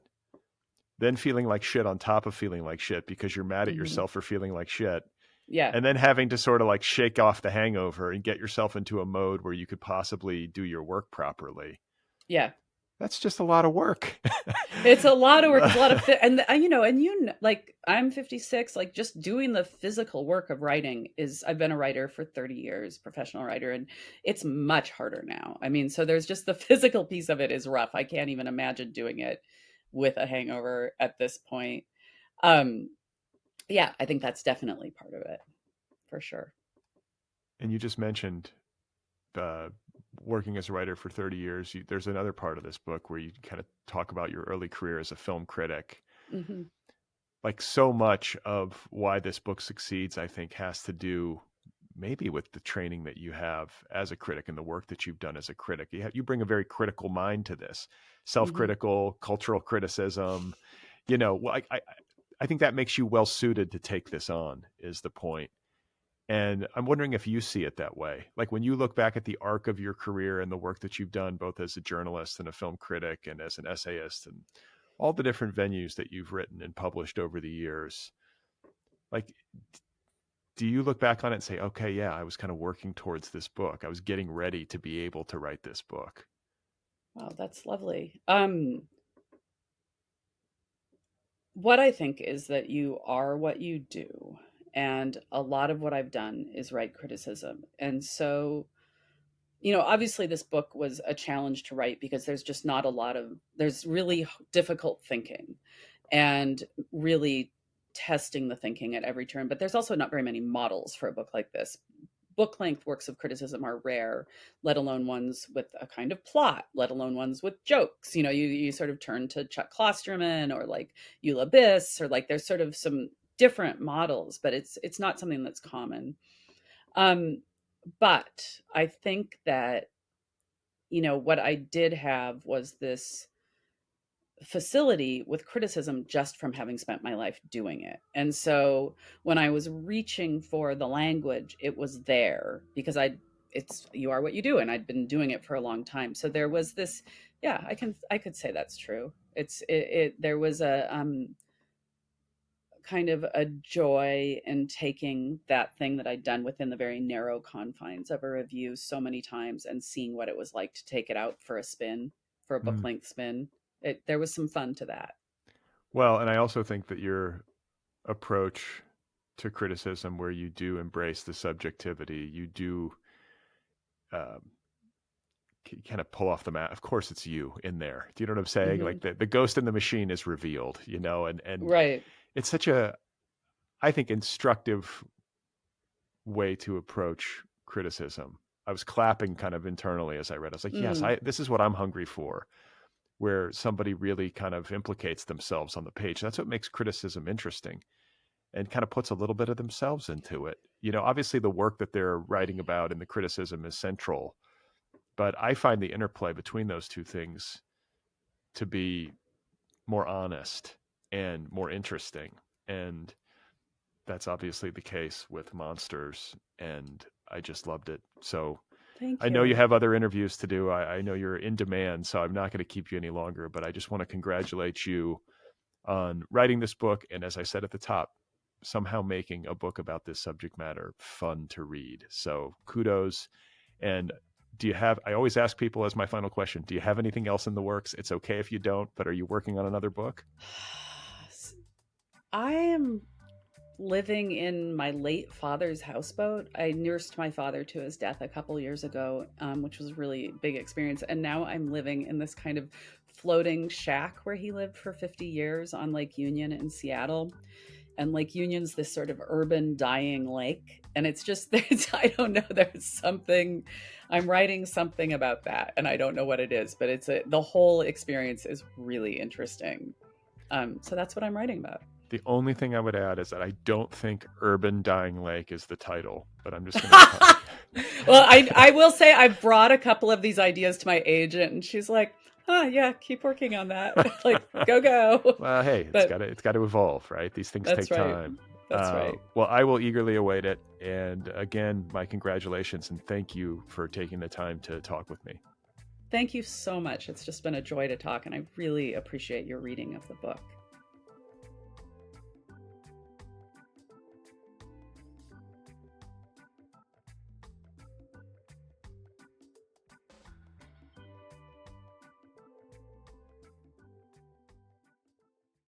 then feeling like shit on top of feeling like shit because you're mad at Hmm. yourself for feeling like shit, Yeah. and then having to sort of like shake off the hangover and get yourself into a mode where you could possibly do your work properly. Yeah. That's just a lot of work. It's a lot of work. It's a lot of and like I'm 56. Like just doing the physical work of writing is. I've been a writer for 30 years, professional writer, and it's much harder now. I mean, so there's just the physical piece of it is rough. I can't even imagine doing it with a hangover at this point. Um, Yeah, I think that's definitely part of it, for sure. And you just mentioned uh, working as a writer for 30 years. There's another part of this book where you kind of talk about your early career as a film critic. Hmm. Like so much of why this book succeeds, I think, has to do maybe with the training that you have as a critic and the work that you've done as a critic. You bring a very critical mind to this, Hmm. self-critical, cultural criticism. You know, well, I think that makes you well suited to take this on, is the point. And I'm wondering if you see it that way. Like when you look back at the arc of your career and the work that you've done, both as a journalist and a film critic and as an essayist and all the different venues that you've written and published over the years, like, do you look back on it and say, okay, yeah, I was kind of working towards this book. I was getting ready to be able to write this book. Wow, that's lovely. What I think is that you are what you do. And a lot of what I've done is write criticism. And so, obviously this book was a challenge to write because there's just not a lot of, there's really difficult thinking and really testing the thinking at every turn. But there's also not very many models for a book like this. Book length works of criticism are rare, let alone ones with a kind of plot, let alone ones with jokes. You sort of turn to Chuck Klosterman or like Eula Biss, or like there's sort of some different models, but it's not something that's common. Um, but I think that, what I did have was this facility with criticism just from having spent my life doing it. And so when I was reaching for the language, it was there because it's you are what you do, and I'd been doing it for a long time. So there was this, yeah, I could say that's true. There was a kind of a joy in taking that thing that I'd done within the very narrow confines of a review so many times and seeing what it was like to take it out for a spin, for a book Mm. length spin. There was some fun to that. Well, and I also think that your approach to criticism, where you do embrace the subjectivity, you do um, kind of pull off the mat. Of course, it's you in there. Do you know what I'm saying? Hmm. Like the ghost in the machine is revealed, and Right. it's such a, I think, instructive way to approach criticism. I was clapping kind of internally as I read. I was like, yes, Mm. this is what I'm hungry for, where somebody really kind of implicates themselves on the page. That's what makes criticism interesting and kind of puts a little bit of themselves into it. Obviously the work that they're writing about in the criticism is central, but I find the interplay between those two things to be more honest and more interesting. And that's obviously the case with Monsters. And I just loved it. So Thank I know you you. have other interviews to do. I know you're in demand, so I'm not going to keep you any longer, but I just want to congratulate you on writing this book. And as I said at the top, somehow making a book about this subject matter fun to read. So kudos. And I always ask people as my final question, do you have anything else in the works? It's okay if you don't, but are you working on another book? I am living in my late father's houseboat. I nursed my father to his death a couple years ago, which was a really big experience. And now I'm living in this kind of floating shack where he lived for 50 years on Lake Union in Seattle. And Lake Union's this sort of urban dying lake. And it's just, I don't know, there's something, I'm writing something about that. And I don't know what it is, but the whole experience is really interesting. So that's what I'm writing about. The only thing I would add is that I don't think Urban Dying Lake is the title, but I'm just going to tell Well, I you. will say I've brought a couple of these ideas to my agent, and she's like, "Huh, yeah, keep working on that. Like, go." Well, hey, But it's got to evolve, right? These things that's take right. time. That's right. Well, I will eagerly await it. And again, my congratulations and thank you for taking the time to talk with me. Thank you so much. It's just been a joy to talk, and I really appreciate your reading of the book.